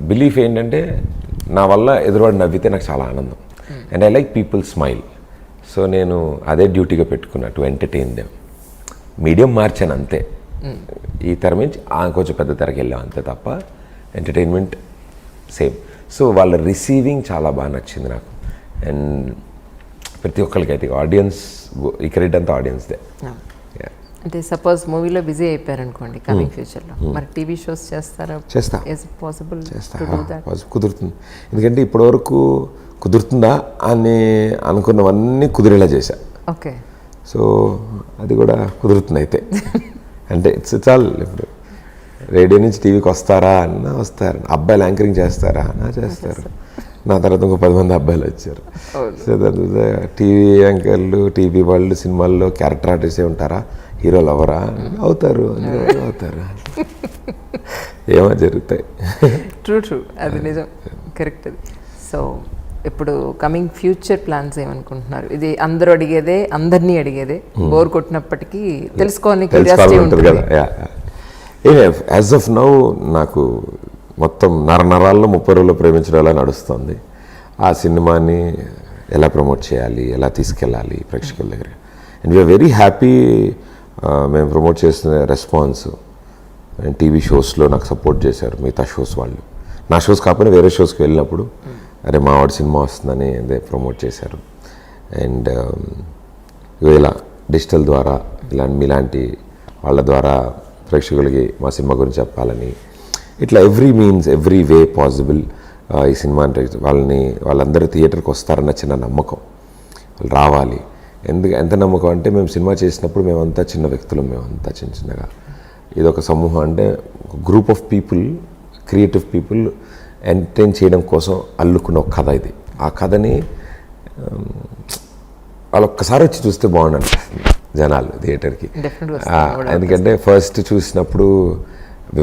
బిలీఫ్ ఏంటంటే నా వల్ల ఎదురువాడు నవ్వితే నాకు చాలా ఆనందం. And I like people smile. So నేను అదే డ్యూటీగా పెట్టుకున్నా, టు ఎంటర్టైన్ దెమ్. మీడియం మార్చాను అంతే. ఈ తెర నుంచి కొంచెం పెద్ద తెరకి వెళ్ళాం అంతే తప్ప ఎంటర్టైన్మెంట్ సేమ్. సో వాళ్ళ రిసీవింగ్ చాలా బాగా నచ్చింది నాకు. అండ్ ప్రతి ఒక్కరికి అయితే ఆడియన్స్, ఈ క్రెడిట్ అంతా ఆడియన్స్దే. అంటే సపోజ్ మూవీలో బిజీ అయిపోయారు అనుకోండి, కమింగ్ ఫ్యూచర్లో మరి టీవీ షోస్ చేస్తారా? చేస్తా. ఇస్ ఇట్ పాసిబుల్ చేస్తా, టు డు దట్? కుదురుతుంది. ఎందుకంటే ఇప్పటివరకు కుదురుతుందా అని అనుకున్నవన్నీ కుదిరేలా చేశా. ఓకే. సో అది కూడా కుదురుతుంది అయితే. అంటే ఇట్స్ ఆల్. ఇప్పుడు రేడియో నుంచి టీవీకి వస్తారా అన్నా వస్తారు, అబ్బాయిలు యాంకరింగ్ చేస్తారా అన్నా చేస్తారు. నా తర్వాత ఇంకో 10 మంది అబ్బాయిలు వచ్చారు. సో టీవీ యాంకర్లు, టీవీ వాళ్ళు సినిమాల్లో క్యారెక్టర్ ఆర్టిస్టే ఉంటారా, హీరోలు అవరా? అవుతారు, అవుతారు. ఏమో జరుగుతాయి. ట్రూ, అది నిజం, కరెక్ట్. అది. సో ఇప్పుడు కమింగ్ ఫ్యూచర్ ప్లాన్స్ ఏమనుకుంటున్నారు? ఇది అందరూ అడిగేదే, అందరినీ అడిగేదే, బోర్ కొట్టినప్పటికీ తెలుసుకోవాలని క్యూరియాసిటీ ఉంటుంది కదా. యాజ్ ఆఫ్ నౌ నాకు మొత్తం నరాల్లో 30 రోజుల్లో ప్రేమించడం ఎలా నడుస్తుంది. ఆ సినిమాని ఎలా ప్రమోట్ చేయాలి, ఎలా తీసుకెళ్ళాలి ప్రేక్షకుల దగ్గర. And we're very happy. మేము ప్రమోట్ చేసిన రెస్పాన్స్ అండ్ టీవీ షోస్లో నాకు సపోర్ట్ చేశారు మిగతా షోస్ వాళ్ళు. నా షోస్ కాకపోయినా వేరే షోస్కి వెళ్ళినప్పుడు అరే మా వాడి సినిమా వస్తుందని అదే ప్రమోట్ చేశారు. అండ్ ఇలా డిజిటల్ ద్వారా మీలాంటి వాళ్ళ ద్వారా ప్రేక్షకులకి మా సినిమా గురించి చెప్పాలని ఇట్లా every means, every way possible ఈ సినిమా వాళ్ళందరూ థియేటర్కి వస్తారన్న చిన్న నమ్మకం. వాళ్ళు రావాలి. ఎంత నమ్మకం అంటే మేము సినిమా చేసినప్పుడు మేమంతా చిన్న వ్యక్తులు, మేమంతా చిన్నగా ఇదొక సమూహం, అంటే group of people, creative people entertain చేయడం కోసం అల్లుకున్న ఒక కథ ఇది. ఆ కథని వాళ్ళు ఒక్కసారి వచ్చి చూస్తే బాగుండండి జనాలు థియేటర్కి. ఎందుకంటే ఫస్ట్ చూసినప్పుడు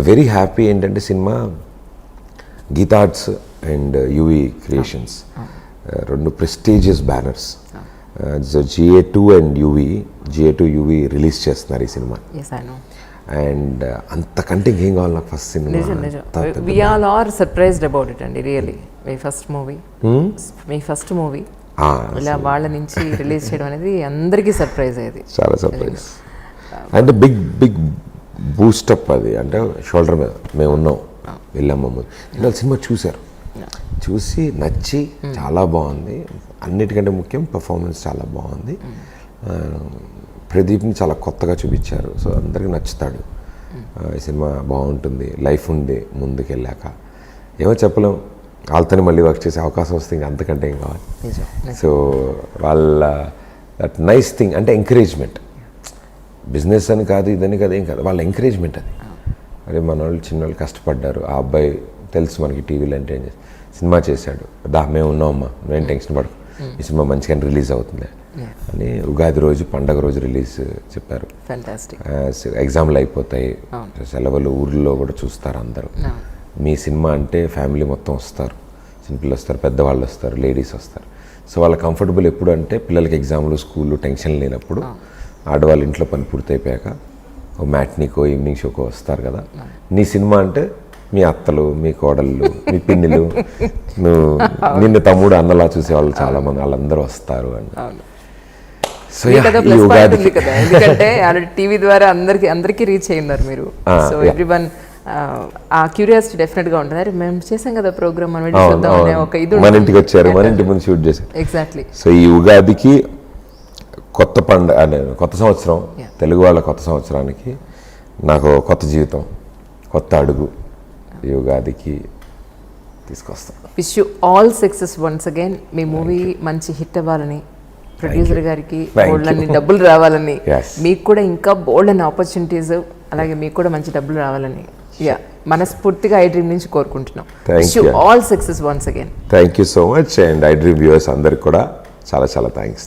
వెరీ హ్యాపీ. ఏంటంటే సినిమా Geetha Arts and UV Creations, 2 prestigious banners. GA2 and GA2 UV release చేస్తున్నారు ఈ సినిమా. అండ్ అంతకంటే ఏం కావాలి నాకు ఫస్ట్ సినిమా. We all are surprised about it అండి, రియల్లీ. మీ ఫస్ట్ మూవీ ఇలా వాళ్ళ నుంచి రిలీజ్ చేయడం అనేది అందరికీ సర్ప్రైజ్ అయ్యేది, చాలా సర్ప్రైజ్. అంటే బిగ్ బూస్టప్ అది. అంటే షోల్డర్ మీద మేము ఉన్నాం, వెళ్ళాము. ఇలా సినిమా చూశారు, చూసి నచ్చి చాలా బాగుంది. అన్నిటికంటే ముఖ్యం పర్ఫార్మెన్స్ చాలా బాగుంది. ప్రదీప్ని చాలా కొత్తగా చూపించారు. సో అందరికీ నచ్చుతాడు. ఈ సినిమా బాగుంటుంది, లైఫ్ ఉంది ముందుకు వెళ్ళాక. ఏమో చెప్పలేం, వాళ్ళతోనే మళ్ళీ వర్క్ చేసే అవకాశం వస్తే ఇంకా అంతకంటే ఏం కావాలి. సో వాళ్ళ దట్ నైస్ థింగ్ అంటే ఎంకరేజ్మెంట్. బిజినెస్ అని కాదు, ఇదని కాదు, ఏం కాదు, వాళ్ళ ఎంకరేజ్మెంట్ అది. అరే మన వాళ్ళు చిన్నవాళ్ళు కష్టపడ్డారు, ఆ అబ్బాయి తెలుసు మనకి టీవీలో ఎంటర్టైన్ చేసి సినిమా చేశాడు, మేము ఉన్నామమ్మా, నువ్వేం టెన్షన్ పడకు, ఈ సినిమా మంచిగా రిలీజ్ అవుతుంది అని ఉగాది రోజు, పండగ రోజు రిలీజ్ చెప్పారు. ఎగ్జామ్లు అయిపోతాయి, సెలవులు, ఊర్లో కూడా చూస్తారు అందరూ. మీ సినిమా అంటే ఫ్యామిలీ మొత్తం వస్తారు, చిన్నపిల్లలు వస్తారు, పెద్దవాళ్ళు వస్తారు, లేడీస్ వస్తారు. సో వాళ్ళ కంఫర్టబుల్ ఎప్పుడు అంటే పిల్లలకి ఎగ్జామ్లు, స్కూళ్ళు, టెన్షన్ లేనప్పుడు, ఆడవాళ్ళు ఇంట్లో పని పూర్తయిపోయాక ఓ మ్యాట్నీకో, ఈవినింగ్ షోకో వస్తారు కదా. నీ సినిమా అంటే మీ అత్తలు, మీ కోడళ్ళు, మీ పిన్నిలు, నిన్ను తమ్ముడు, అన్నలా చూసేవాళ్ళు చాలామంది, వాళ్ళందరూ వస్తారు అని. సో ఎందుకంటే ఆల్రెడీ టీవీ ద్వారా అందరికీ రీచ్ అయ్యున్నారు మీరు. సో ఎవ్రీవన్ ఆ క్యూరియాసిటీ డెఫినెట్గా ఉంటుంది. అరే మేము చేసాం కదా ప్రోగ్రామ్, మన ఇంటికి వచ్చారు, మన ఇంటి ముందు షూట్ చేశారు. ఎగ్జాక్ట్లీ. సో ఈ ఉగాదికి కొత్త కొత్త సంవత్సరం, తెలుగు వాళ్ళ కొత్త సంవత్సరానికి నాకు కొత్త జీవితం, కొత్త అడుగు. ఈ ఉగాదికి తీసుకొస్తాం. Wish you all success once again. Me movie మంచి హిట్ అవ్వాలని, ప్రొడ్యూసర్ గారికి బోల్డ్ అన్ని డబ్బులు రావాలని, మీకు కూడా ఇంకా బోల్డ్ అన్ని ఆపర్చునిటీస్, అలాగే మీకు కూడా మంచి డబ్బులు రావాలని మనస్ఫూర్తిగా ఐ డ్రీమ్ నుంచి కోరుకుంటున్నాం. Wish you all success once again. Thank you so much. And I dream viewers అందరికి కూడా చాలా చాలా థ్యాంక్స్.